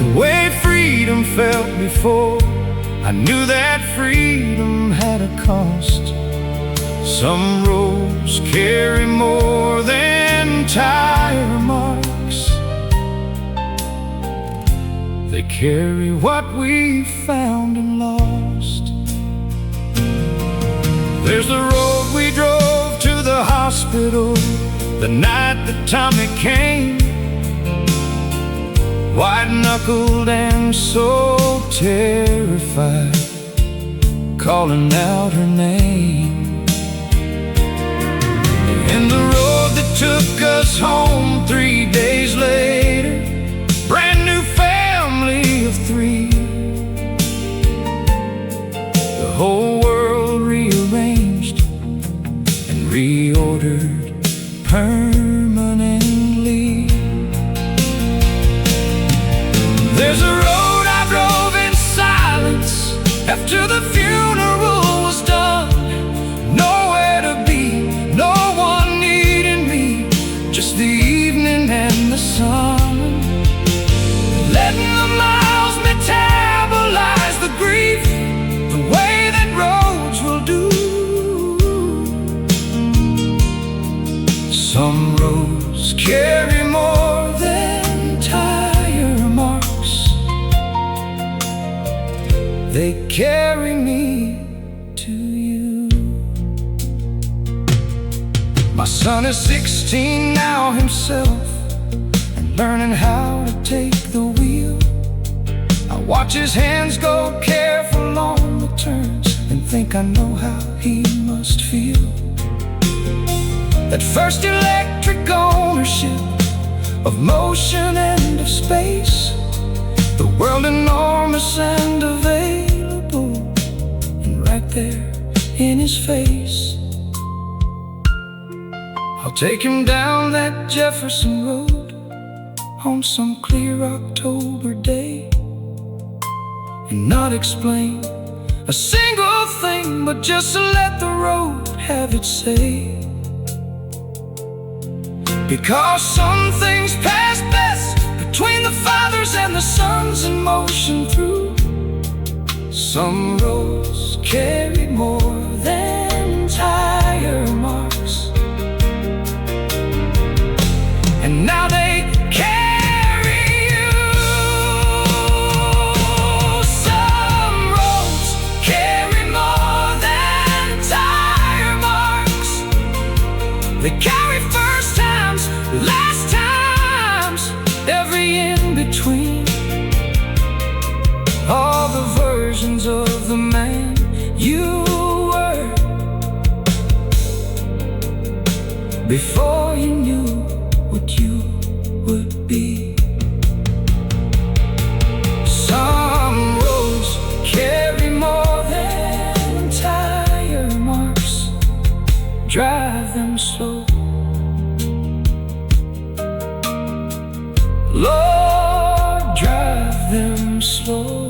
The way freedom felt before, I knew that freedom had a cost. Some roads carry more than tire carry what we found and lost. There's the road we drove to the hospital the night that Tommy came, white-knuckled and so terrified, calling out her name. And the road that took us home 3 days later, brand new family of 3. The whole world rearranged and reordered permanently. There's a road I drove in silence after the funeral was done. Nowhere to be, no one needing me, just the evening and the sun, letting the miles metabolize the grief the way that roads will do. Some roads carry more than tire marks, they carry me to you. My son is 16 now himself, and learning how to take the wheel. I watch his hands go careful on the turns and think I know how he must feel. That first electric ownership of motion and of space, the world enormous and available, and right there in his face. I'll take him down that Jefferson Road on some clear October day, and not explain a single thing, but just to let the road have its say. Because some things pass best between the fathers and the sons in motion through. Some roads carry more than tire marks, and now they carry you. Some roads carry more than tire marks, they carry first times, last times, every in between. All the versions of the man you were before you knew what you would be. Some roads carry more than tire marks, drive them slow, Lord, drive them slow.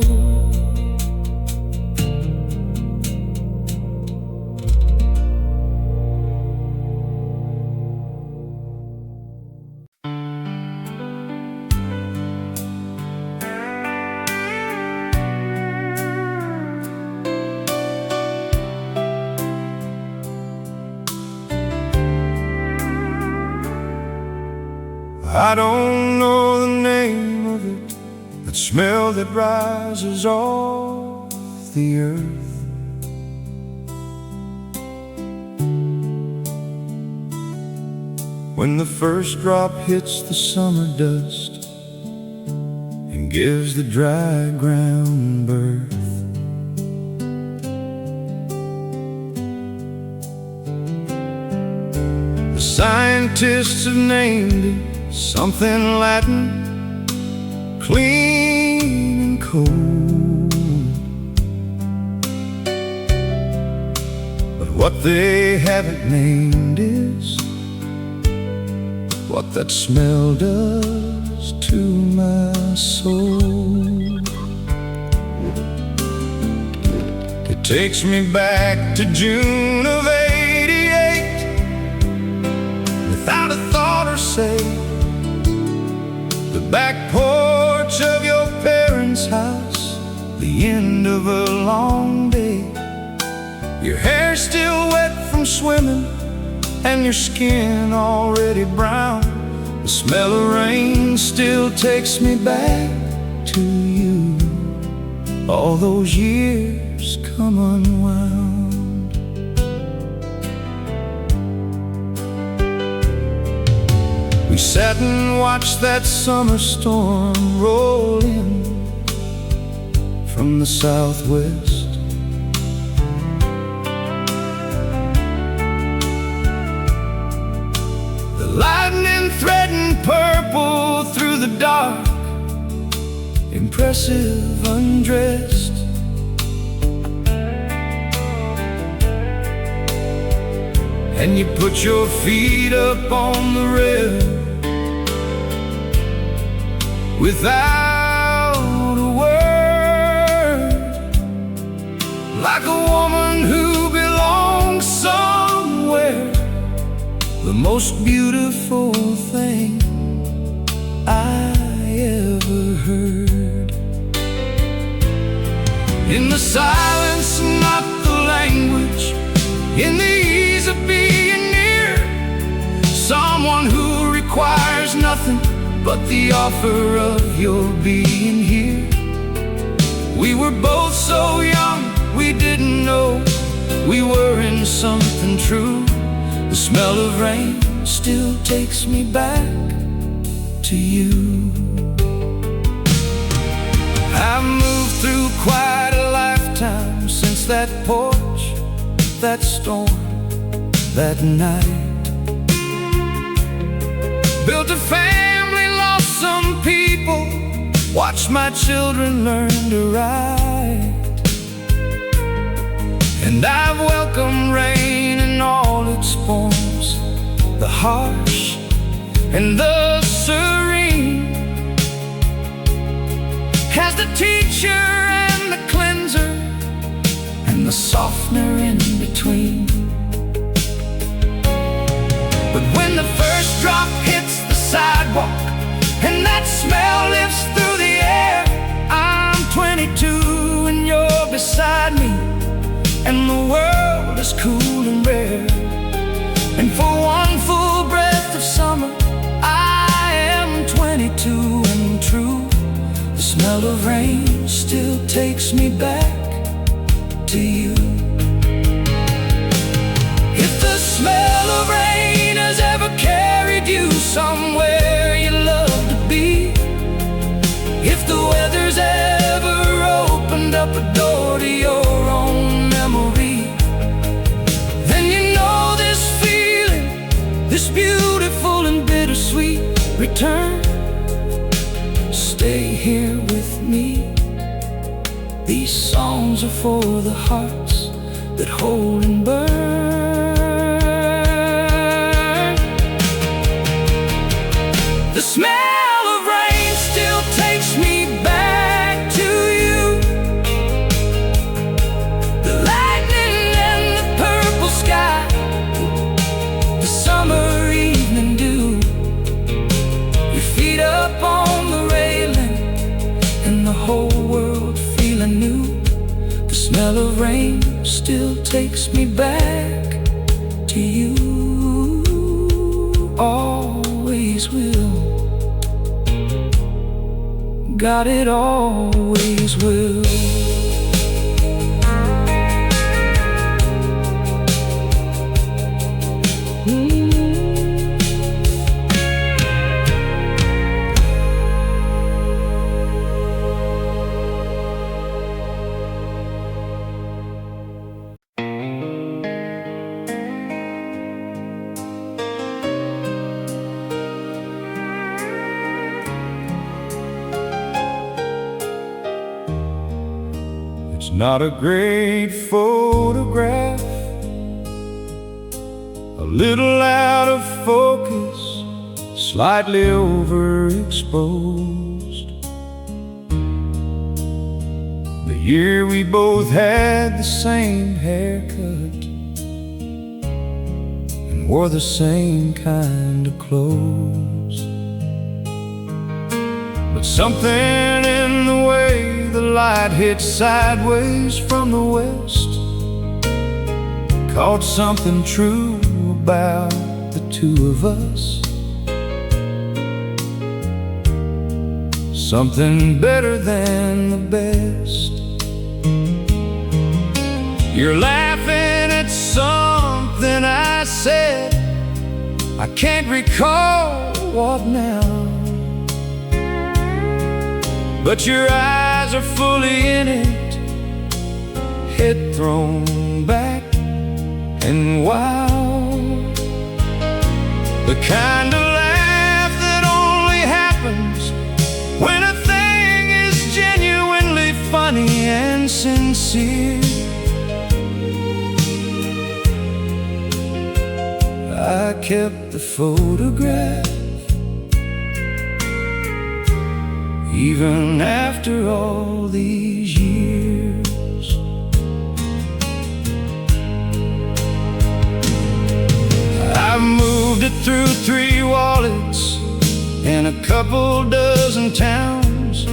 I don't know the name of it, that smell that rises off the earth. When the first drop hits the summer dust and gives the dry ground birth. The scientists have named it something Latin, clean and cold. But what they haven't named is what that smell does to my soul. It takes me back to June of '88, without a thought or say. The back porch of your parents' house, the end of a long day. Your hair still wet from swimming, and your skin already brown. The smell of rain still takes me back to you. all those years come unwound. We sat and watched that summer storm roll in from the southwest. The lightning threading purple through the dark, impressive undressed. And you put your feet up on the rail without a word, like a woman who belongs somewhere. The most beautiful thing I ever heard. In the silence, not the language, in the ease of being near, someone who requires nothing but the offer of your being here. We were both so young, we didn't know we were in something true. The smell of rain still takes me back to you. I've moved through quite a lifetime since that porch, that storm, that night. Built a family, lost some people, watched my children learn to ride. And I've welcomed rain in all its forms, the harsh and the serene, as the teacher and the cleanser and the softener in between. But when the first drop hits the sidewalk and that smell lifts through the air, I'm 22 and you're beside me, and the world is cool and rare. And for one full breath of summer, I am 22 and true. The smell of rain still takes me back to you. If the smell of rain has ever carried you somewhere you love to be, if the weather's ever opened up a door to your own memory, then you know this feeling, this beautiful and bittersweet return. Stay here with me. These songs are for the hearts that hold and burn. The smell of rain still takes me back to you. The lightning and the purple sky, the summer evening dew, your feet up on the railing, and the whole world feeling new. The smell of rain still takes me back to you. Always will. God, it always will. It's not a great photograph, a little out of focus, slightly overexposed. The year we both had the same haircut and wore the same kind of clothes. But something in the way the light hit sideways from the west caught something true about the two of us. Something better than the best. You're laughing at something I said. I can't recall what now, but your eyes are fully in it, head thrown back and wild. The kind of laugh that only happens when a thing is genuinely funny and sincere. I kept the photograph even after all these years. I moved it through 3 wallets and a couple dozen towns,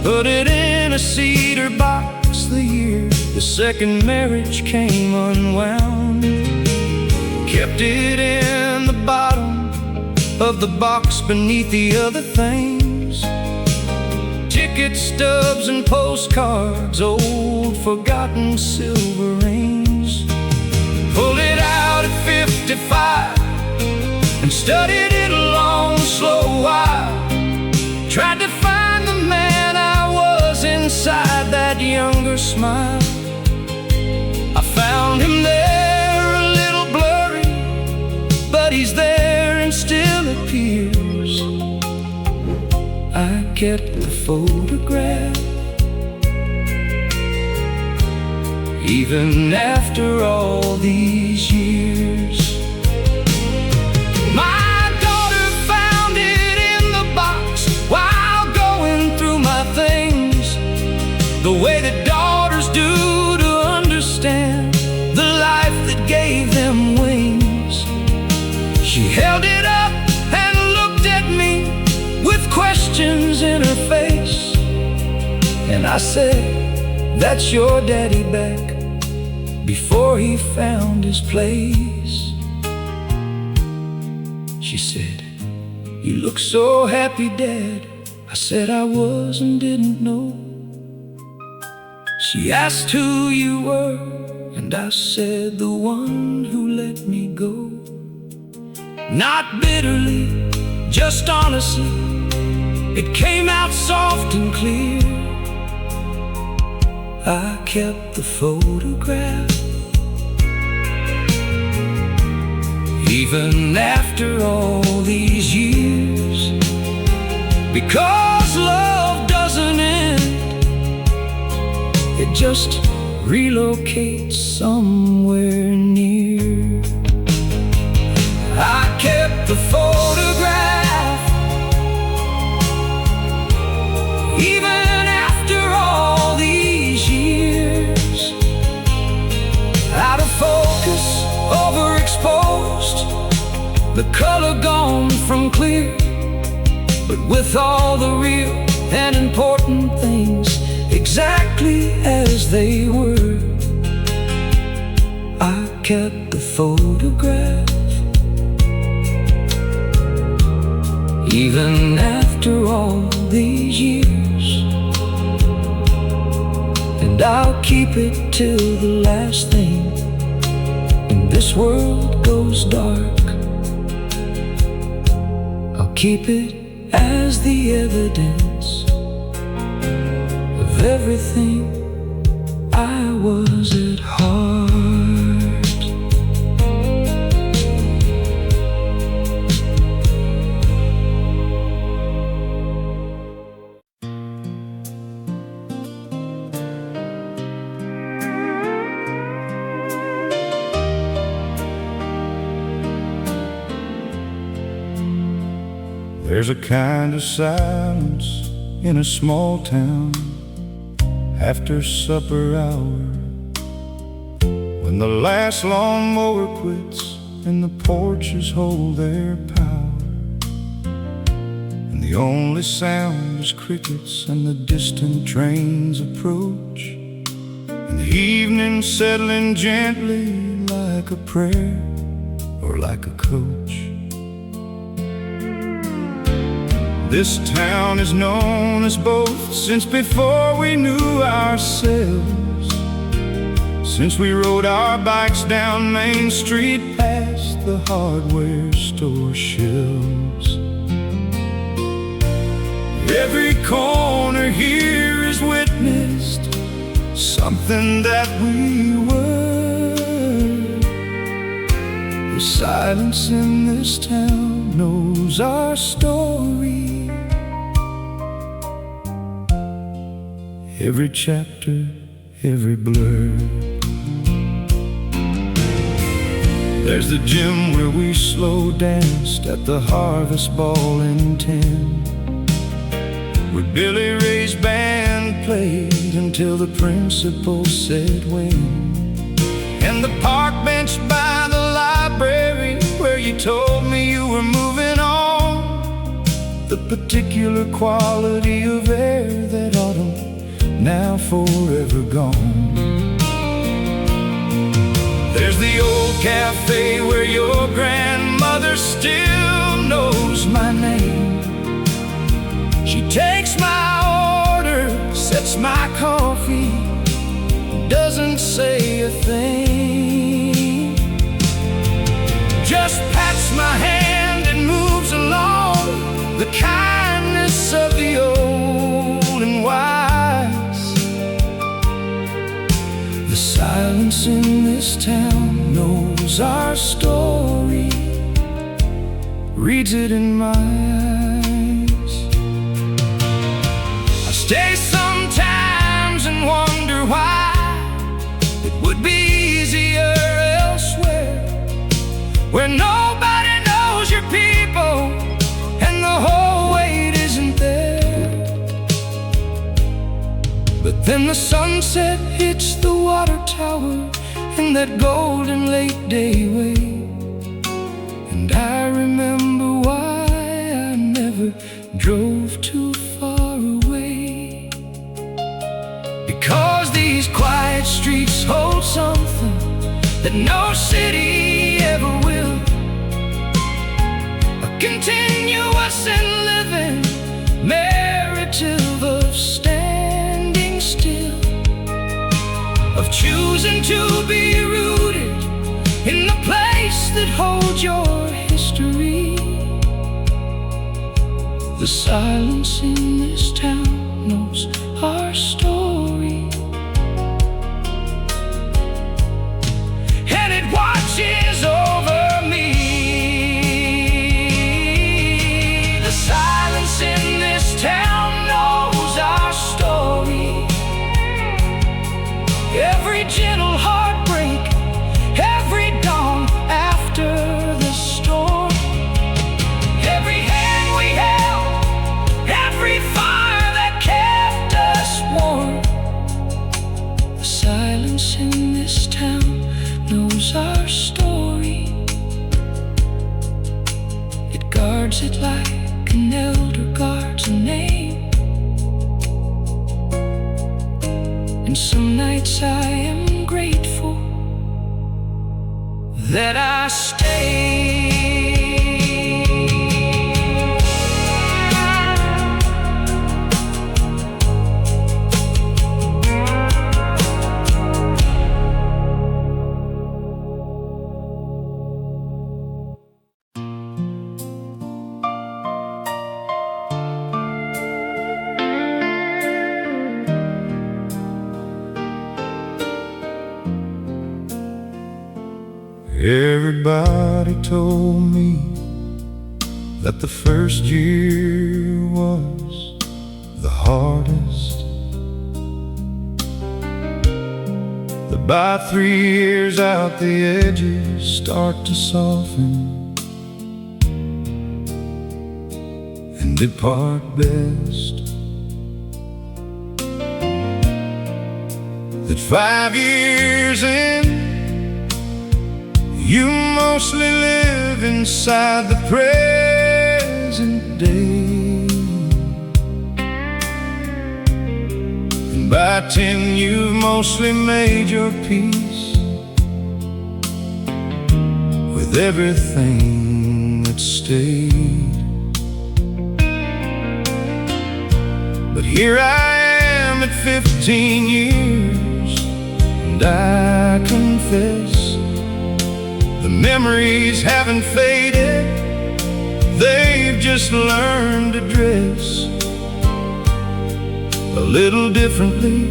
put it in a cedar box the year the second marriage came unwound. Kept it in the bottom of the box beneath the other things, ticket stubs and postcards, old forgotten silver rings. Pulled it out at 55 and studied it a long, slow while. Tried to find the man I was inside that younger smile. I found him there, a little blurry, but he's there and still appears. I kept the photograph even after all these years. My daughter found it in the box while going through my things, the way that daughters do to understand the life that gave them wings. She held it up and looked at me with questions in her face, and I said, "That's your daddy back before he found his place." She said, "You look so happy, Dad." I said I was and didn't know. She asked who you were, and I said, "The one who let me go." Not bitterly, just honestly, it came out soft and clear. I kept the photograph even after all these years, because love doesn't end, it just relocates somewhere near. I kept the photograph even after all these years. Out of focus, overexposed, the color gone from clear, but with all the real and important things exactly as they were. I kept the photograph even after all these years, and I'll keep it till the last thing in this world goes dark. I'll keep it as the evidence of everything I was at heart. There's a kind of silence in a small town after supper hour, when the last lawnmower quits and the porches hold their power, and the only sound is crickets and the distant trains approach, and the evening settling gently like a prayer or like a coach. This town is known as both since before we knew ourselves. since we rode our bikes down Main Street past the hardware store shelves. Every corner here is witnessed something that we were. The silence in this town knows our story. Every chapter, every blur. There's the gym where we slow danced at the Harvest Ball in 10, where Billy Ray's band played until the principal said when. And the park bench by the library where you told me you were moving on. The particular quality of air that autumn, now forever gone. There's the old cafe where your grandmother still knows my name. She takes my order, sets my coffee, doesn't say a thing, just pats my hand and moves along. The kindness of the old and wise. The silence in this town knows our story, reads it in my eyes. I stay sometimes and wonder why it would be easier elsewhere, where nobody knows your people and the whole weight isn't there. But then the sunset hits the water tower in that golden late day way, and I remember why I never drove too far away. Because these quiet streets hold something that no city ever will. A continuous and living narrative of standing still, of choosing to be rooted in the place that holds your history. The silence in this town knows our story, and it watches over me. The silence in this town knows our story. Every gentle heartbreak, every dawn after the storm, every hand we held, every fire that kept us warm. The silence in this town knows our story. It guards it like an elder guards a name. And some nights I am grateful that I stayed. Everybody told me that the first year was the hardest, that by 3 years out the edges start to soften and depart best, that 5 years in you mostly live inside the present day, and by 10 you've mostly made your peace with everything that stayed. But here I am at 15 years, and I memories haven't faded, they've just learned to dress a little differently,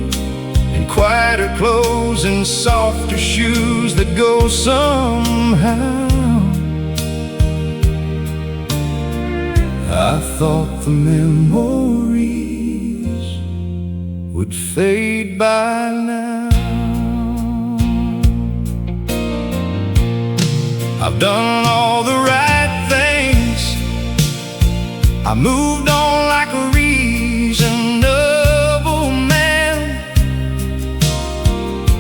in quieter clothes and softer shoes that go somehow. I thought the memories would fade by now. I've done all the right things, I moved on like a reasonable man,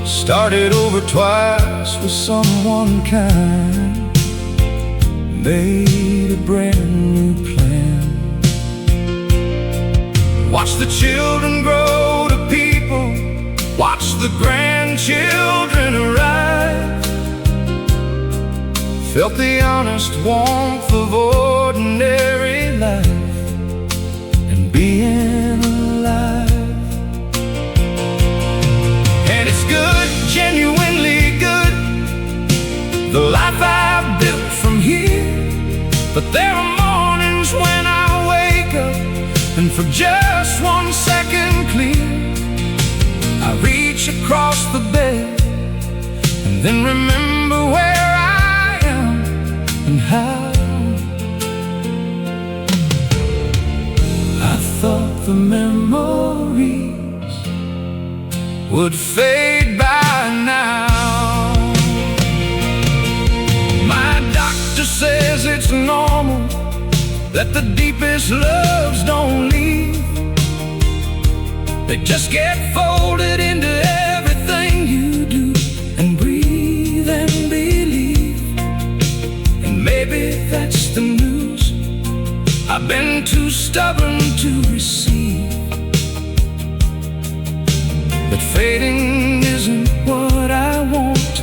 started over twice with someone kind, made a brand new plan. Watch the children grow to people, watch the grandchildren arrive, felt the honest warmth of ordinary life and being alive. And it's good, genuinely good, the life I've built from here. But there are mornings when I wake up and for just 1 second clear, I reach across the bed and then remember where I am and how. I thought the memories would fade by now. My doctor says it's normal that the deepest loves don't leave, they just get folded into everything you do and breathe and believe. And maybe that's the news I've been too stubborn to receive, that fading isn't what I want,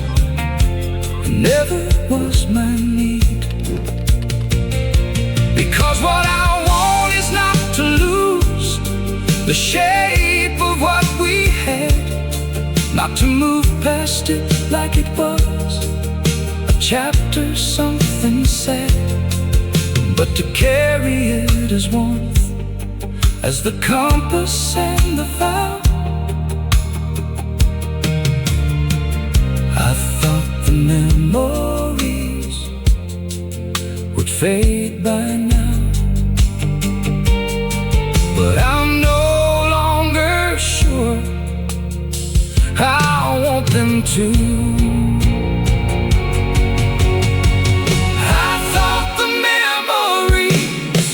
it never was my need. Because what I want is not to lose the shape of what we had, not to move past it like it was a chapter, something sad, but to carry it as warmth, as the compass and the vow. I thought the memories would fade by now, but I'm no longer sure I want them to. I thought the memories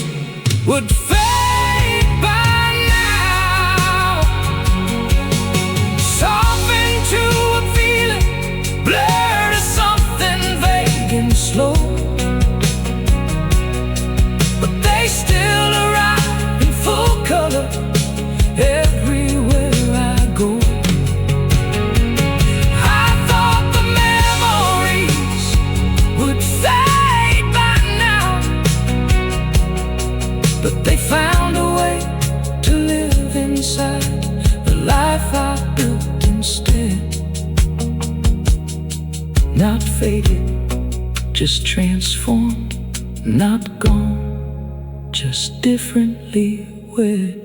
would fade by now, soften to a feeling, blur to something vague and slow, but they still arrive in full color everywhere I go. I thought the memories would fade by now, but they found a way to live inside the life I built instead. Not faded, just transformed, not gone, just differently wed.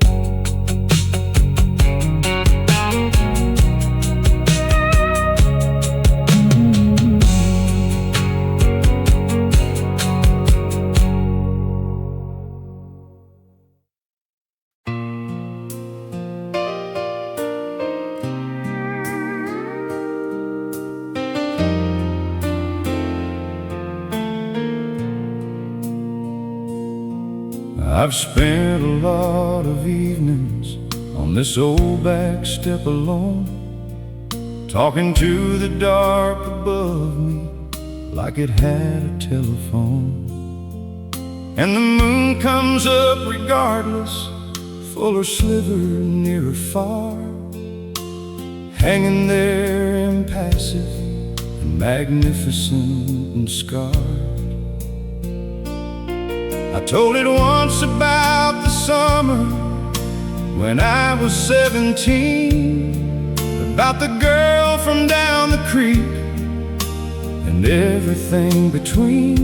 I've spent a lot of evenings on this old back step alone, talking to the dark above me like it had a telephone. And the moon comes up regardless, full or sliver, near or far, hanging there impassive and magnificent and scarred. I told it once about the summer when I was 17, about the girl from down the creek and and everything between.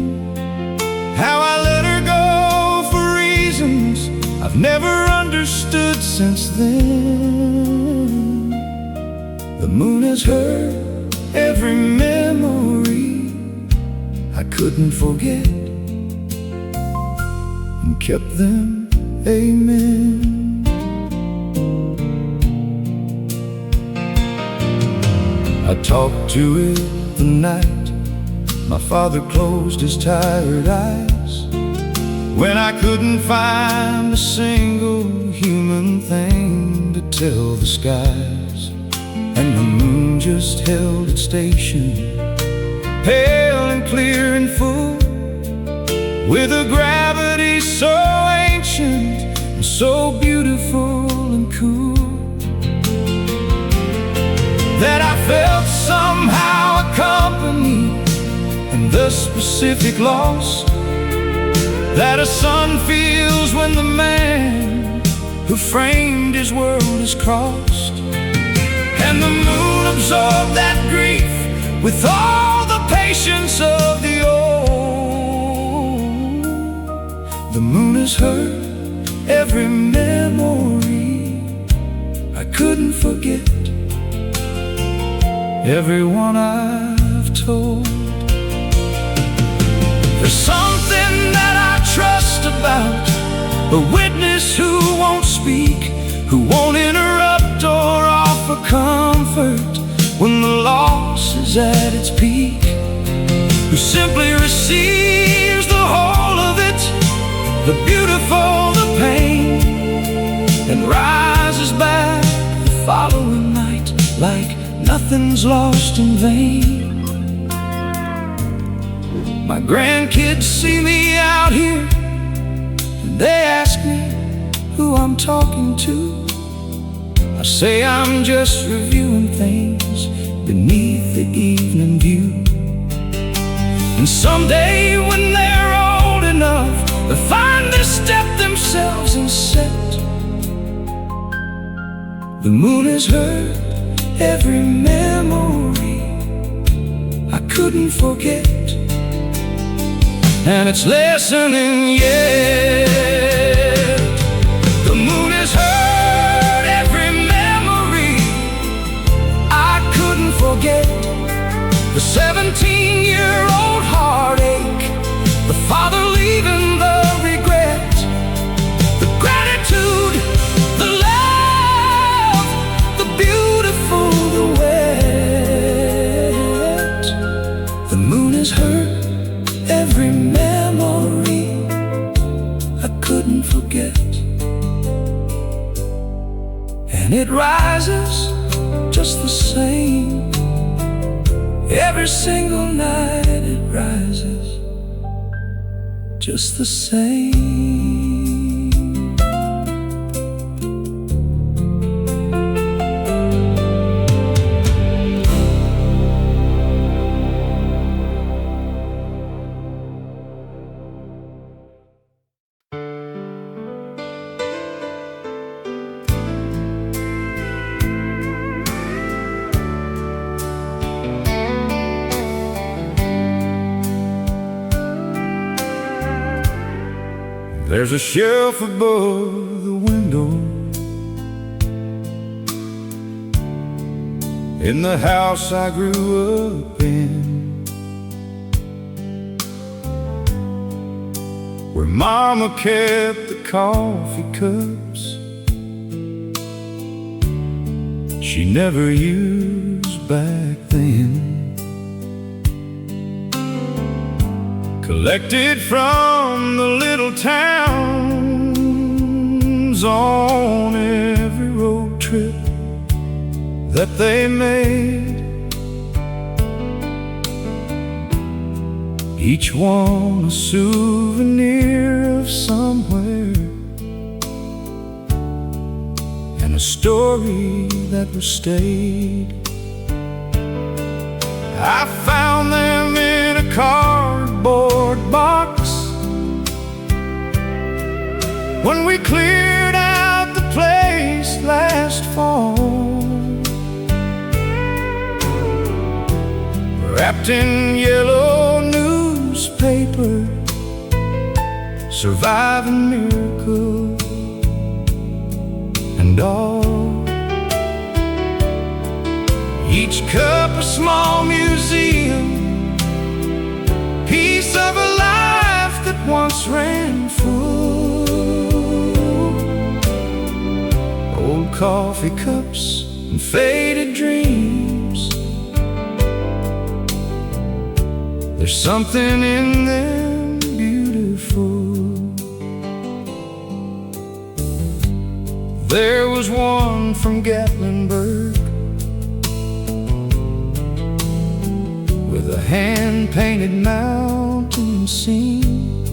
How I let her go for reasons I've never understood since then. The moon has heard every memory I couldn't forget, and kept them, amen. I talked to it the night my father closed his tired eyes, when I couldn't find a single human thing to tell the skies. And the moon just held its station, pale and clear and full, with a gravity so ancient and so beautiful and cool, that I felt somehow accompanied in the specific loss that a son feels when the man who framed his world is crossed. And the moon absorbed that grief with all the patience of the old. The moon has heard every memory I couldn't forget, everyone I've told. There's something that I trust about a witness who won't speak, who won't interrupt or offer comfort when the loss is at its peak, who simply receives the whole of it, the beautiful, the pain, and rises back the following night like nothing's lost in vain. My grandkids see me out here, and they ask me who I'm talking to. I say I'm just reviewing things beneath the evening view. And someday when they're old enough, they'll finally step themselves and set. The moon has heard every memory I couldn't forget, and it's listening yet. The moon has heard every memory I couldn't forget. The 17-year-old heartache, the father leaving, the regret, the gratitude, the love, the beautiful, the wet. The moon has heard every memory I couldn't forget, and it rises just the same. Every single night it rises just the same. There's a shelf above the window in the house I grew up in, where Mama kept the coffee cups she never used back then, collected from the little towns on every road trip that they made, each one a souvenir of somewhere, and a story that was stayed. I found them in a cardboard box when we cleared out the place last fall. wrapped in yellow newspaper, surviving miracle and all. Each cup a small museum, piece of a life that once ran full. Old coffee cups and faded dreams, there's something in them beautiful. There was one from Gatlinburg with a hand-painted mountain scene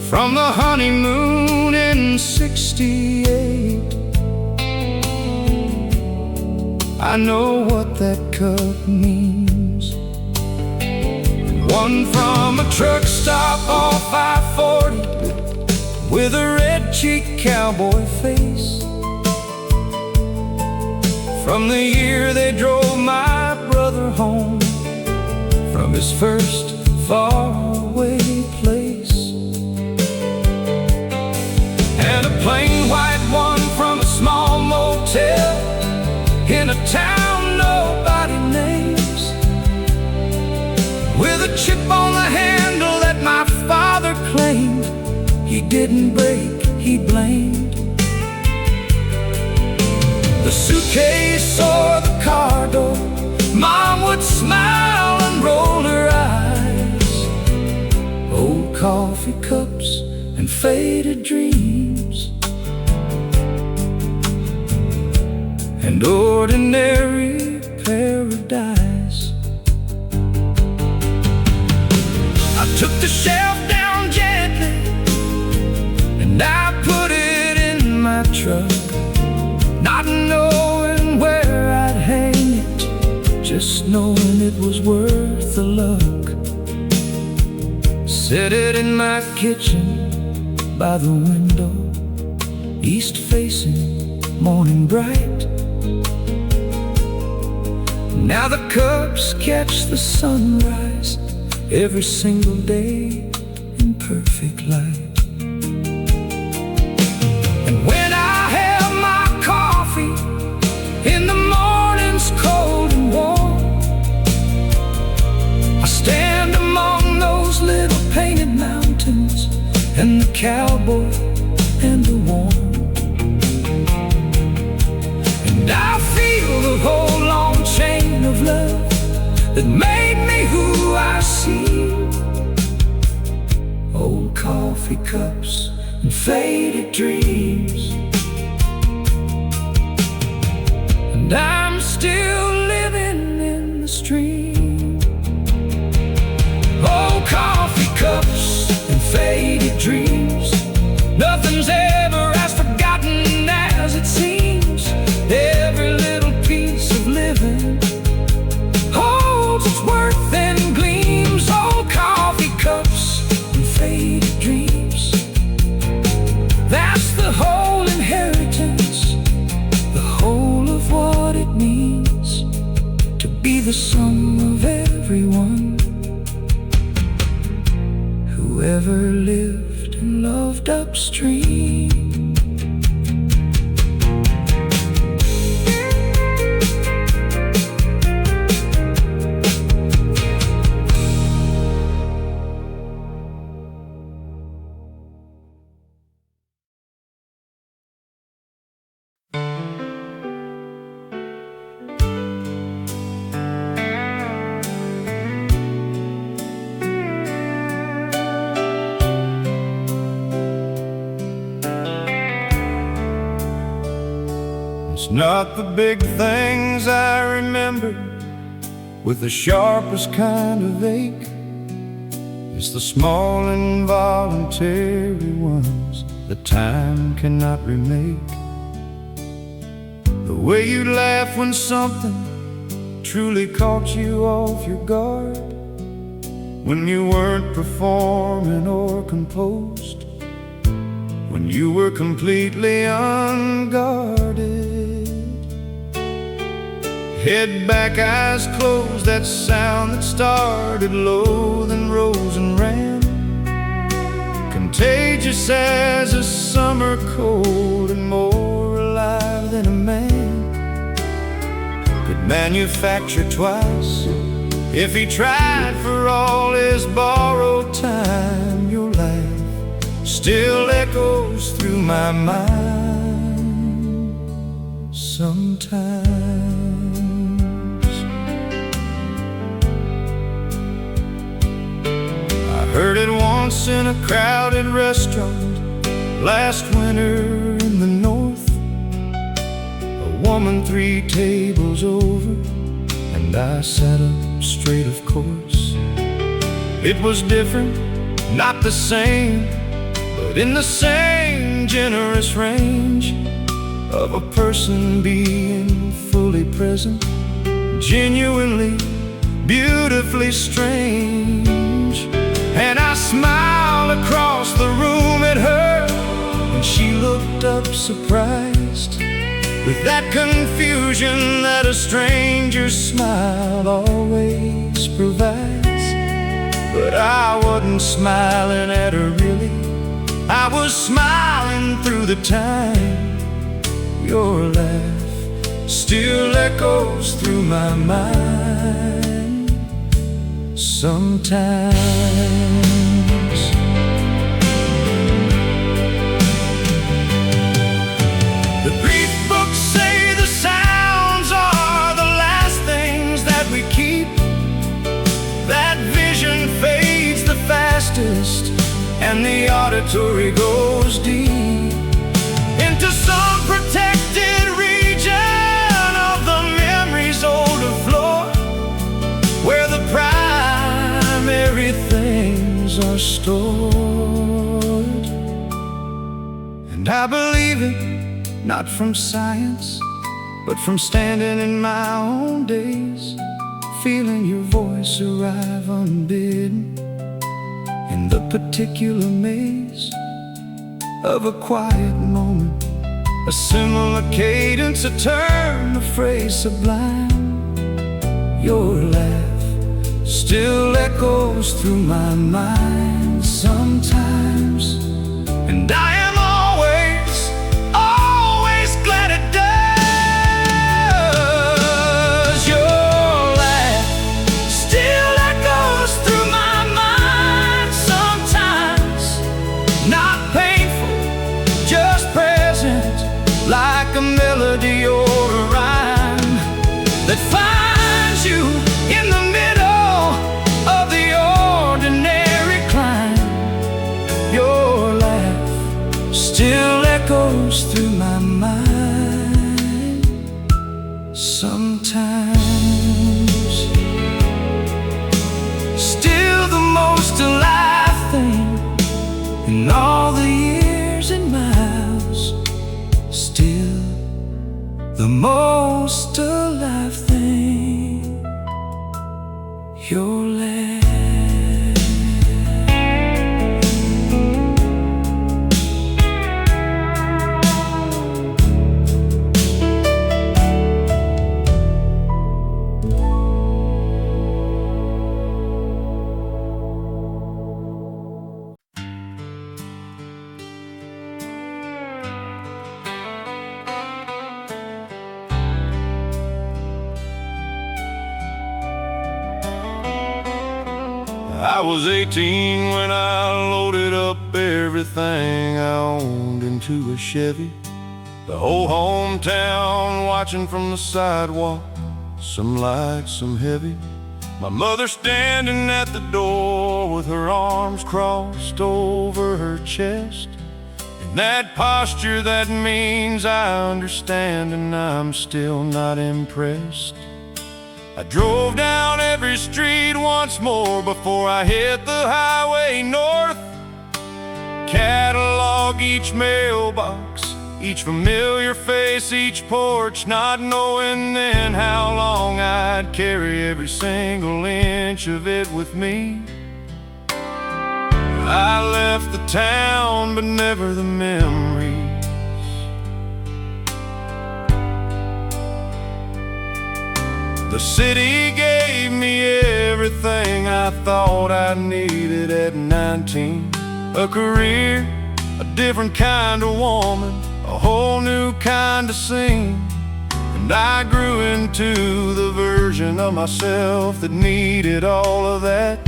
from the honeymoon in '68. I know what that cup means. One from a truck stop off I-40 with a red-cheeked cowboy face, from the year they drove my brother home from his first faraway place. And a plain white one from a small motel in a town nobody names, with a chip on the handle that my father claimed he didn't break, he blamed. The suitcase or the car door, Mom would smile and roll her eyes. Old coffee cups and faded dreams, and ordinary paradise. I took the shelf down gently and I put it in my truck, not knowing where I'd hang it, just knowing it was worth the luck. Set it in my kitchen by the window, east facing, morning bright. Now the cups catch the sunrise every single day in perfect light. And when I have my coffee in the mornings cold and warm, I stand among those little painted mountains and the cowboy and the warm, and I feel the whole long chain of love that made me who I see. Old coffee cups and faded dreams, and I'm still living in the stream. Old coffee cups and faded dreams, nothing's ever as forgotten as it seems. Every little piece of living holds its worth and gleams. Old coffee cups and faded dreams, that's the whole inheritance, the whole of what it means to be the sum of everyone who ever lived and loved upstream. It's not the big things I remember with the sharpest kind of ache. It's the small involuntary ones that time cannot remake. The way you laugh when something truly caught you off your guard, when you weren't performing or composed, when you were completely unguarded. Head back, eyes closed, that sound that started low, then rose and ran, contagious as a summer cold, and more alive than a man could manufacture twice if he tried for all his borrowed time. Your life still echoes through my mind sometimes. I heard it once in a crowded restaurant last winter in the north. A woman 3 tables over, and I sat up straight, of course. It was different, not the same, but in the same generous range of a person being fully present, genuinely, beautifully strange. And I smiled across the room at her, and she looked up surprised, with that confusion that a stranger's smile always provides. But I wasn't smiling at her really, I was smiling through the time. Your laugh still echoes through my mind sometimes. The brief books say the sounds are the last things that we keep. That vision fades the fastest, and the auditory goes deep into some protected region of the memory's older floor, where the primary things are stored. And I believe it, not from science, but from standing in my own days, feeling your voice arrive unbidden in the particular maze of a quiet moment, a similar cadence, a turn, a phrase sublime. Your laugh still echoes through my mind sometimes, and I am always, always glad it does. Your laugh still echoes through my mind sometimes, not painful, just present, like a melody or a rhyme that finds you in the middle of the ordinary climb. Your laugh still echoes through my mind sometimes. Still the most alive thing in all the years and miles, still the most alive thing, your laugh. I was 18 when I loaded up everything I owned into a Chevy. The whole hometown watching from the sidewalk, some light, some heavy. My mother standing at the door with her arms crossed over her chest. In that posture that means I understand, and I'm still not impressed. I drove down every street once more before I hit the highway north. Catalog each mailbox, each familiar face, each porch, not knowing then how long I'd carry every single inch of it with me. I left the town, but never the memories. The city gave me everything I thought I needed at 19. A career, a different kind of woman, a whole new kind of scene. And I grew into the version of myself that needed all of that.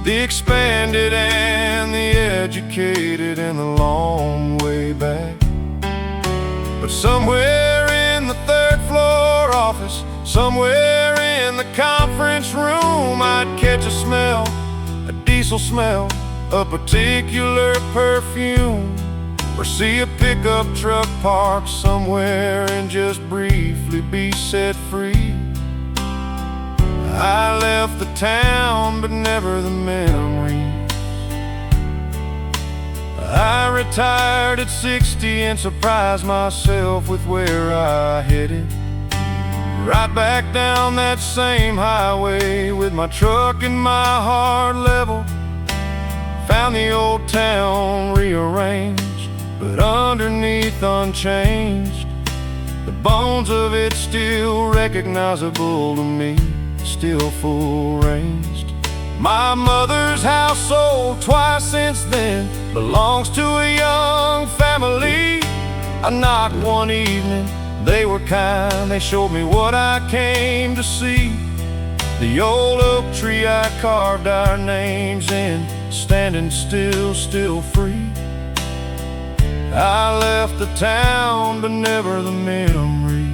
The expanded and the educated and the long way back. But somewhere in the third floor office, somewhere in the conference room, I'd catch a smell, a diesel smell, a particular perfume, or see a pickup truck parked somewhere and just briefly be set free. I left the town, but never the memories. I retired at 60 and surprised myself with where I headed. Right back down that same highway with my truck and my heart level. Found the old town rearranged, but underneath unchanged. The bones of it still recognizable to me, still full ranged. My mother's house sold twice since then, belongs to a young family. I knocked one evening, they were kind, they showed me what I came to see. The old oak tree I carved our names in, standing still, still free. I left the town, but never the memories.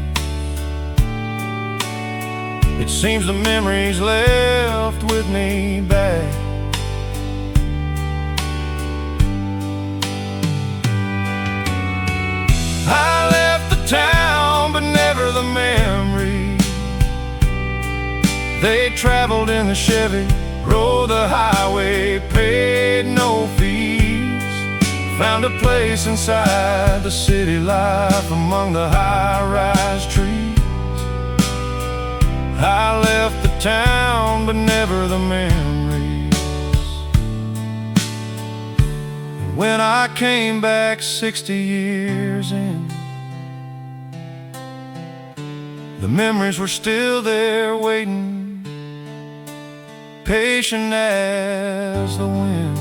It seems the memories left with me back. I left the town, but never the memories. They traveled in the Chevy, rode the highway, paid no fees. Found a place inside the city life among the high-rise trees. I left the town, but never the memories. And when I came back 60 years in, the memories were still there waiting, patient as the wind.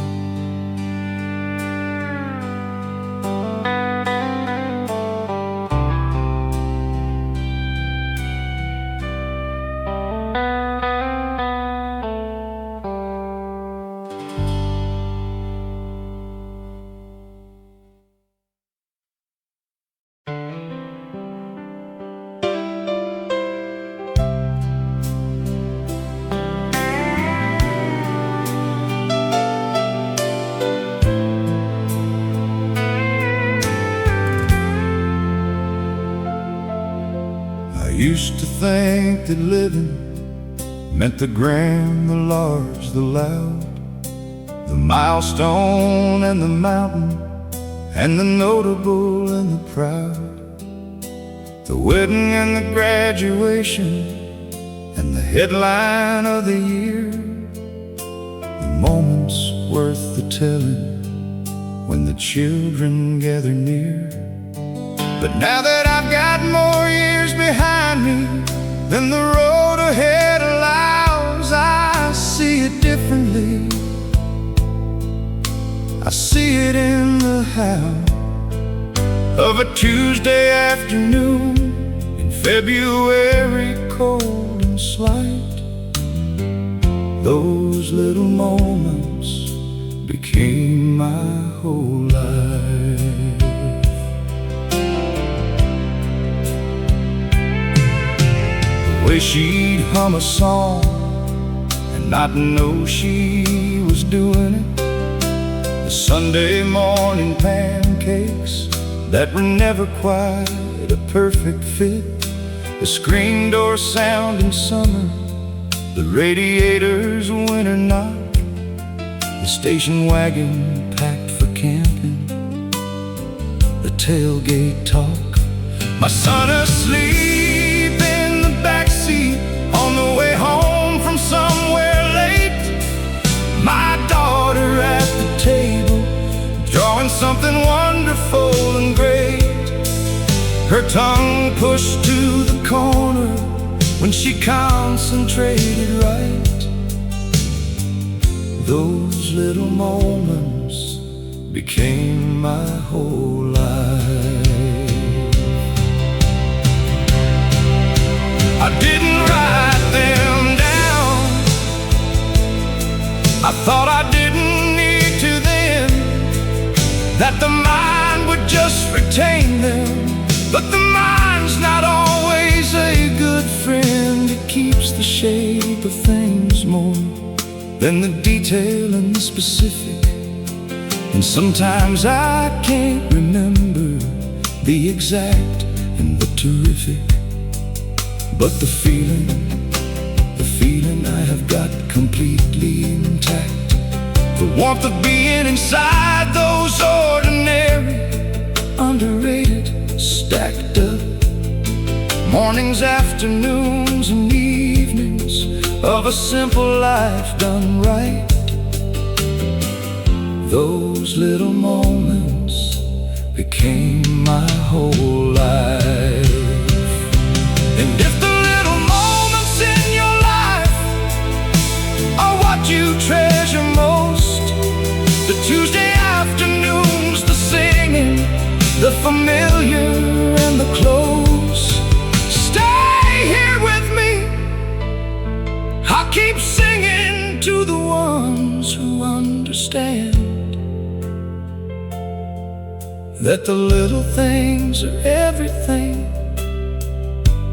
I used to think that living meant the grand, the large, the loud, the milestone and the mountain, and the notable and the proud, the wedding and the graduation, and the headline of the year, the moments worth the telling when the children gather near. But now that I've got more years behind me than the road ahead allows, I see it differently. I see it in the how of a Tuesday afternoon in February, cold and slight. Those little moments became my whole life. The way she'd hum a song and not know she was doing it, the Sunday morning pancakes that were never quite a perfect fit, the screen door sound in summer, the radiator's winter knock, the station wagon packed for camping, the tailgate talk, my son asleep in the backseat on the way home from somewhere late, my daughter at the table drawing something wonderful and great, her tongue pushed to the corner when when she concentrated right. Those little moments became my whole life. I didn't write them down, I thought I didn't need to then, that the mind would just retain them. But the mind's not always a good friend. It keeps the shape of things more than the detail and the specific. And sometimes I can't remember the exact and the terrific, but the feeling I have got completely intact. The warmth of being inside those ordinary, underrated, stacked up mornings, afternoons, and evenings of a simple life done right. Those little moments became my whole life. And if the little moments in your life are what you treasure most, the Tuesday afternoons, the singing, the familiar and the close, stay here with me. I'll keep singing to the ones who understand that the little things are everything.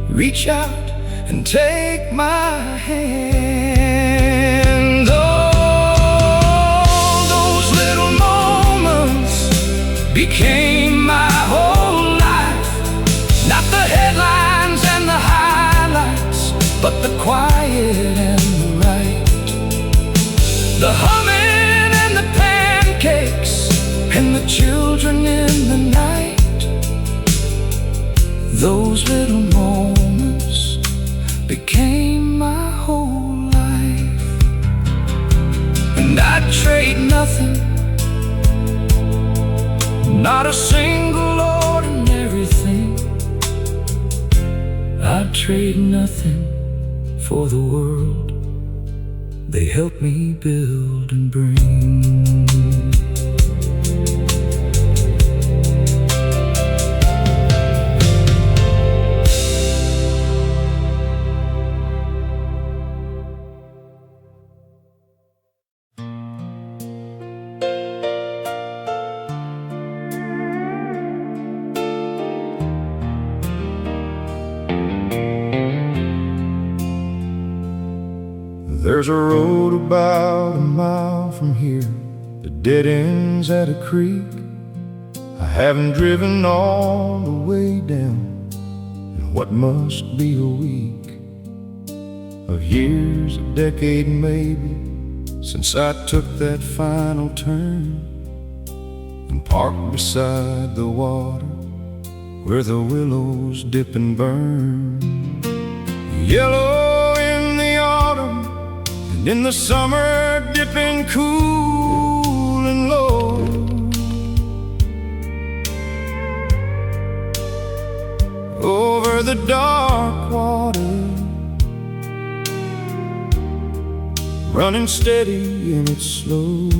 Reach out and take my hand. Oh, those little moments became my whole life. Not the headlines and the highlights, but the quiet and the right, the humming and the pancakes and the children in the night. Those little moments became my whole life. And I'd trade nothing, not a single ordinary thing. I'd trade nothing for the world they helped me build and bring. There's a road about a mile from here that dead ends at a creek. I haven't driven all the way down in what must be a week of years, a decade maybe, since I took that final turn and parked beside the water where the willows dip and burn. Yellow in the autumn and in the summer dipping cool and low. Over the dark water, running steady and it's slow.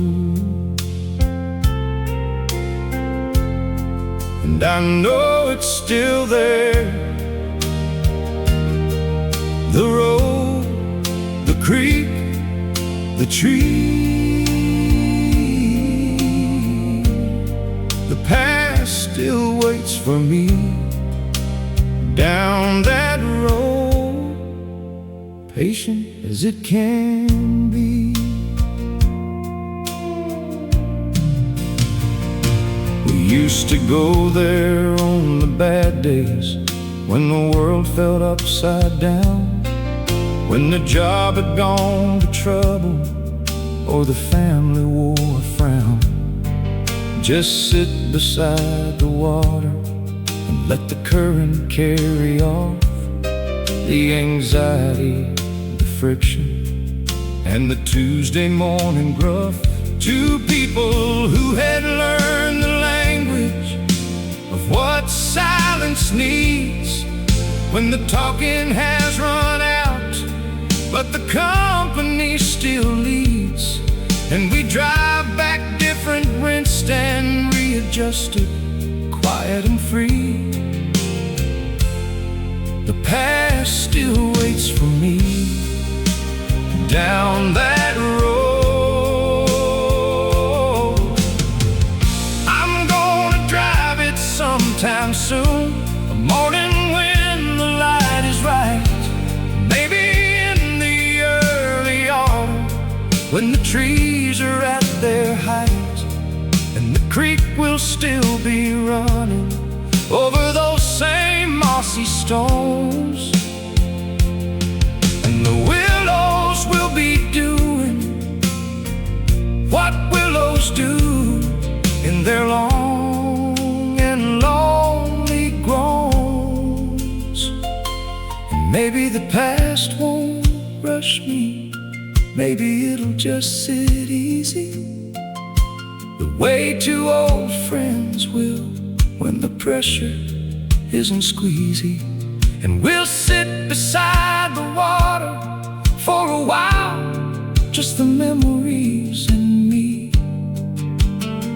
And I know it's still there, the road, the creek, the tree. The past still waits for me down that road, patient as it can be. We used to go there on the bad days, when the world felt upside down, when the job had gone to trouble or the family wore a frown. Just sit beside the water and let the current carry off the anxiety, the friction, and the Tuesday morning gruff. Two people who had learned the language of what silence needs when the talking has run out but the company still leads. And we drive back different, rinsed and readjusted, quiet and free. The past still waits for me down that road. I'm gonna drive it sometime soon, a morning when the light is right. Maybe in the early autumn, when the trees are at their height, and the creek will still be running over those same mossy stones, and the willows will be doing what willows do in their long and lonely groans. And maybe the past won't rush me, maybe it'll just sit easy, the way two old friends will when the pressure isn't squeezy. And we'll sit beside the water for a while, just the memories and me.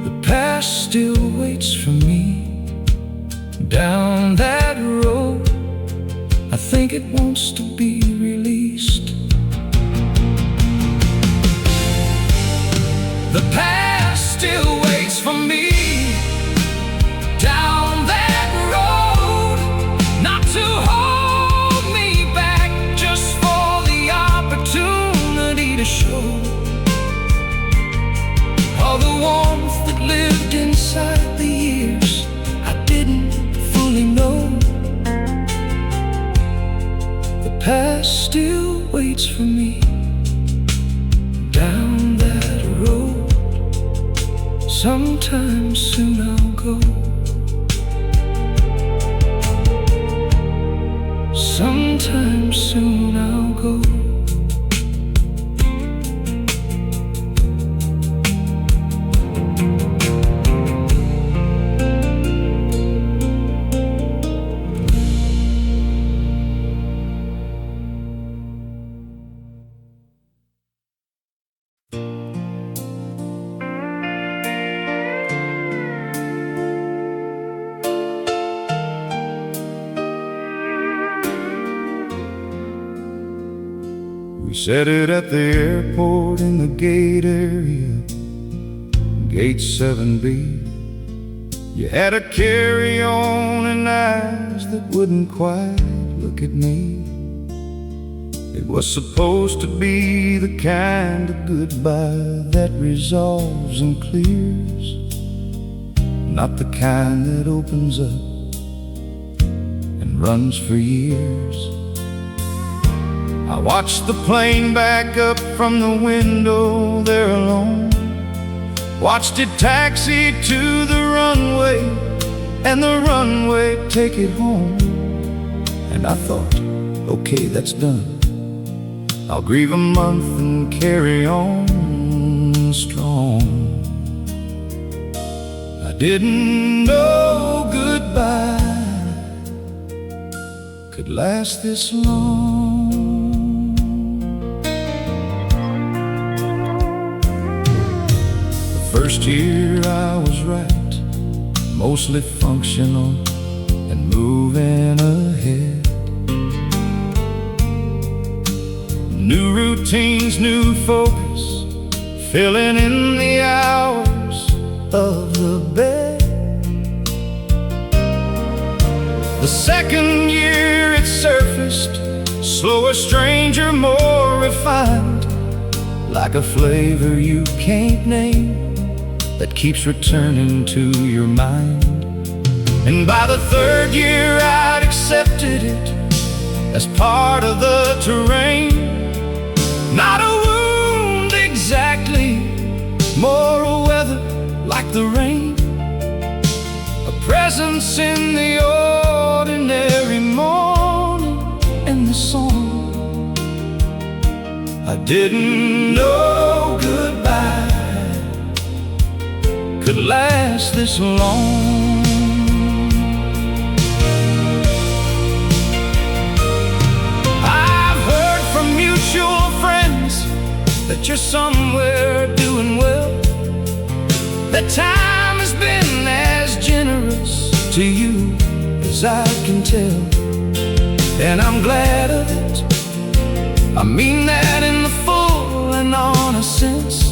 The past still waits for me down that road. I think it wants to be released. The past still waits for me down that road, not to hold me back, just for the opportunity to show all the warmth that lived inside the years I didn't fully know. The past still waits for me down that road. Sometime soon I'll go. Sometime soon I'll go. We set it at the airport in the gate area, gate 7B. You had a carry-on and eyes that wouldn't quite look at me. It was supposed to be the kind of goodbye that resolves and clears, not the kind that opens up and runs for years. I watched the plane back up from the window there alone, watched it taxi to the runway, and the runway take it home. And I thought, okay, that's done. I'll grieve a month and carry on strong. I didn't know goodbye could last this long. First year I was right, mostly functional and moving ahead. New routines, new focus, filling in the hours of the bed. The second year it surfaced, slower, stranger, more refined, like a flavor you can't name that keeps returning to your mind. And by the third year I'd accepted it as part of the terrain. Not a wound exactly, more a weather like the rain, a presence in the ordinary morning and the song. I didn't know goodbye could last this long. I've heard from mutual that you're somewhere doing well, that time has been as generous to you as I can tell. And I'm glad of it, I mean that in the full and honest sense,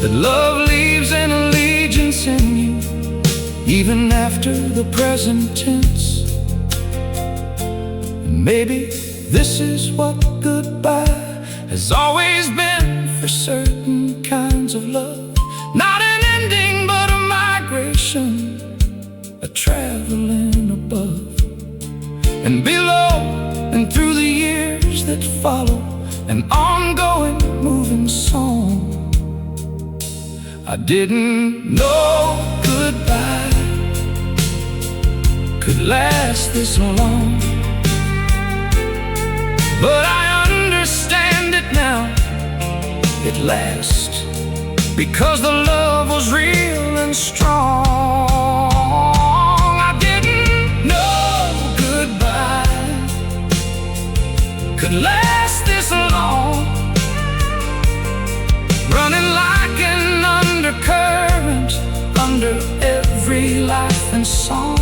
that love leaves an allegiance in you, even after the present tense. And maybe this is what goodbye has always been for certain kinds of love. Not an ending, but a migration, a traveling above and below and through the years that follow, an ongoing moving song. I didn't know goodbye could last this long, but I understand it now. It lasts because the love was real and strong. I didn't know goodbye could last this long, running like an undercurrent under every life and song.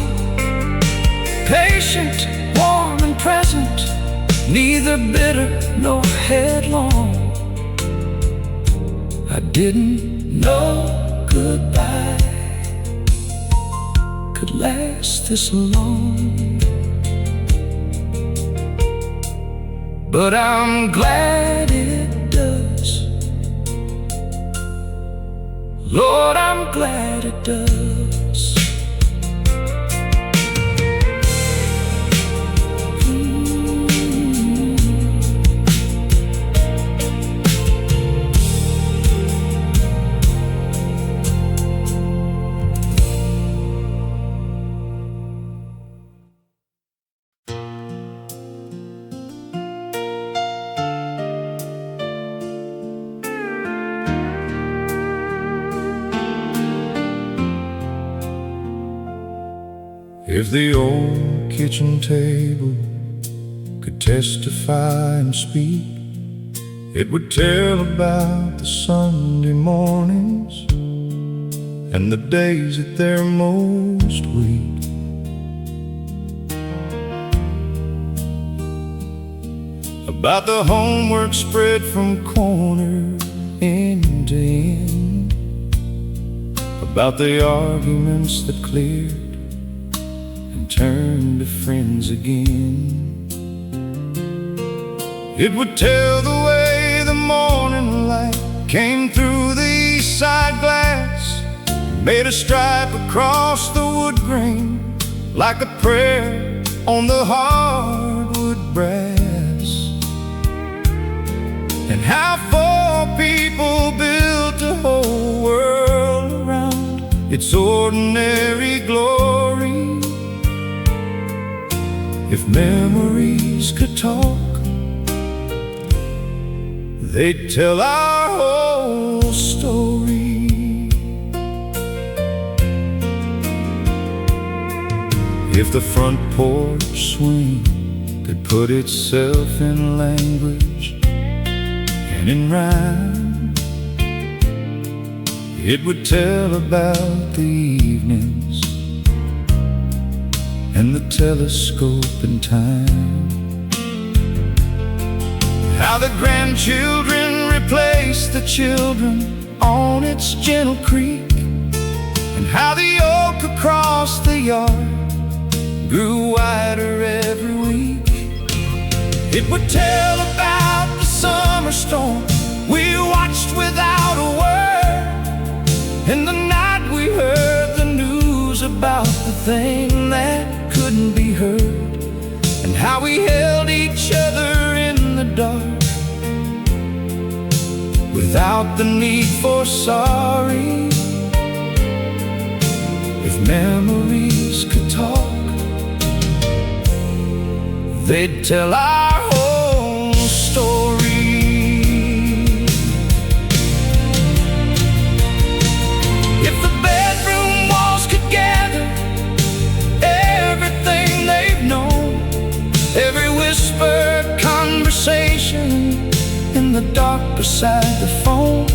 Patient, warm and present, neither bitter nor headlong. I didn't know goodbye could last this long, but I'm glad it does. Lord, I'm glad it does. If the old kitchen table could testify and speak, it would tell about the Sunday mornings and the days at their most weak. About the homework spread from corner end to end, about the arguments that cleared and turned to friends again. It would tell the way the morning light came through the east side glass, made a stripe across the wood grain like a prayer on the hardwood brass, and how four people built a whole world around its ordinary glory. If memories could talk, they'd tell our whole story. If the front porch swing could put itself in language and in rhyme, it would tell about the evenings and the telescope in time, how the grandchildren replaced the children on its gentle creek, and how the oak across the yard grew wider every week. It would tell about the summer storm we watched without a word, and the night we heard the news about the thing that couldn't be heard, and how we held each other in the dark without the need for sorry. If memories could talk, they'd tell our whole story. If the bedroom walls could gather everything they've known, every whispered conversation in the dark beside beside the phone.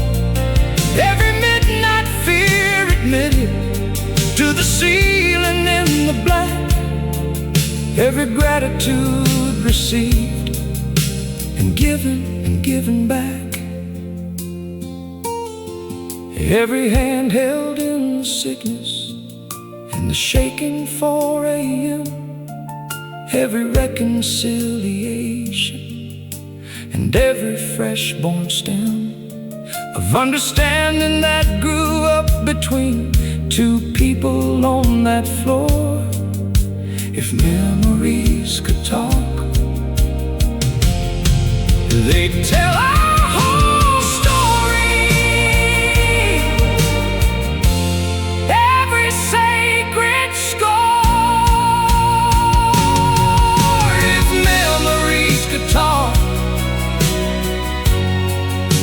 Every midnight fear admitted to the ceiling in the black. Every gratitude received and given back. Every hand held in the sickness and the shaking 4 a.m. Every reconciliation and every fresh-born stem of understanding that grew up between two people on that floor. If memories could talk, they'd tell our whole story. Every sacred score. If memories could talk,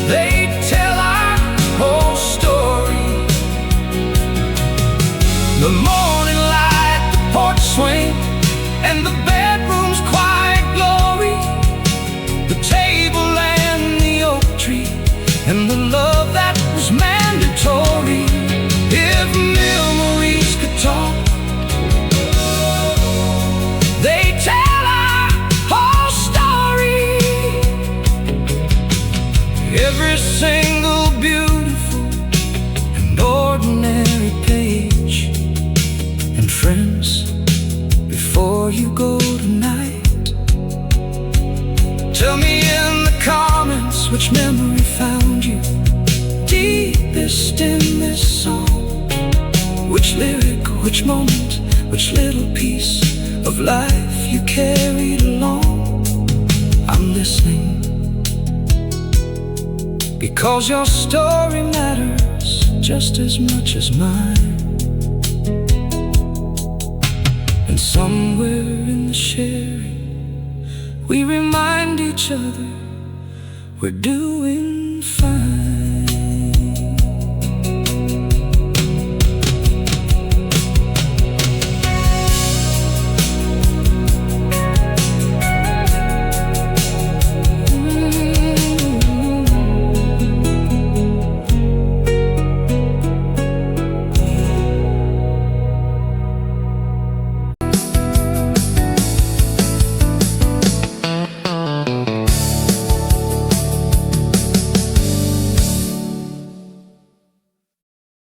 they'd tell our whole story. The morning light, the porch swing, and the bedroom's quiet glory, the table and the oak tree, and the love that was mandatory. If memories could talk, they tell our whole story. Every single beautiful and ordinary page. And friends, before you go tonight, tell me in the comments which memory found you deepest in this song. Which lyric, which moment, which little piece of life you carried along. I'm listening, because your story matters just as much as mine. And somewhere in the sharing, we remind each other we're doing fine.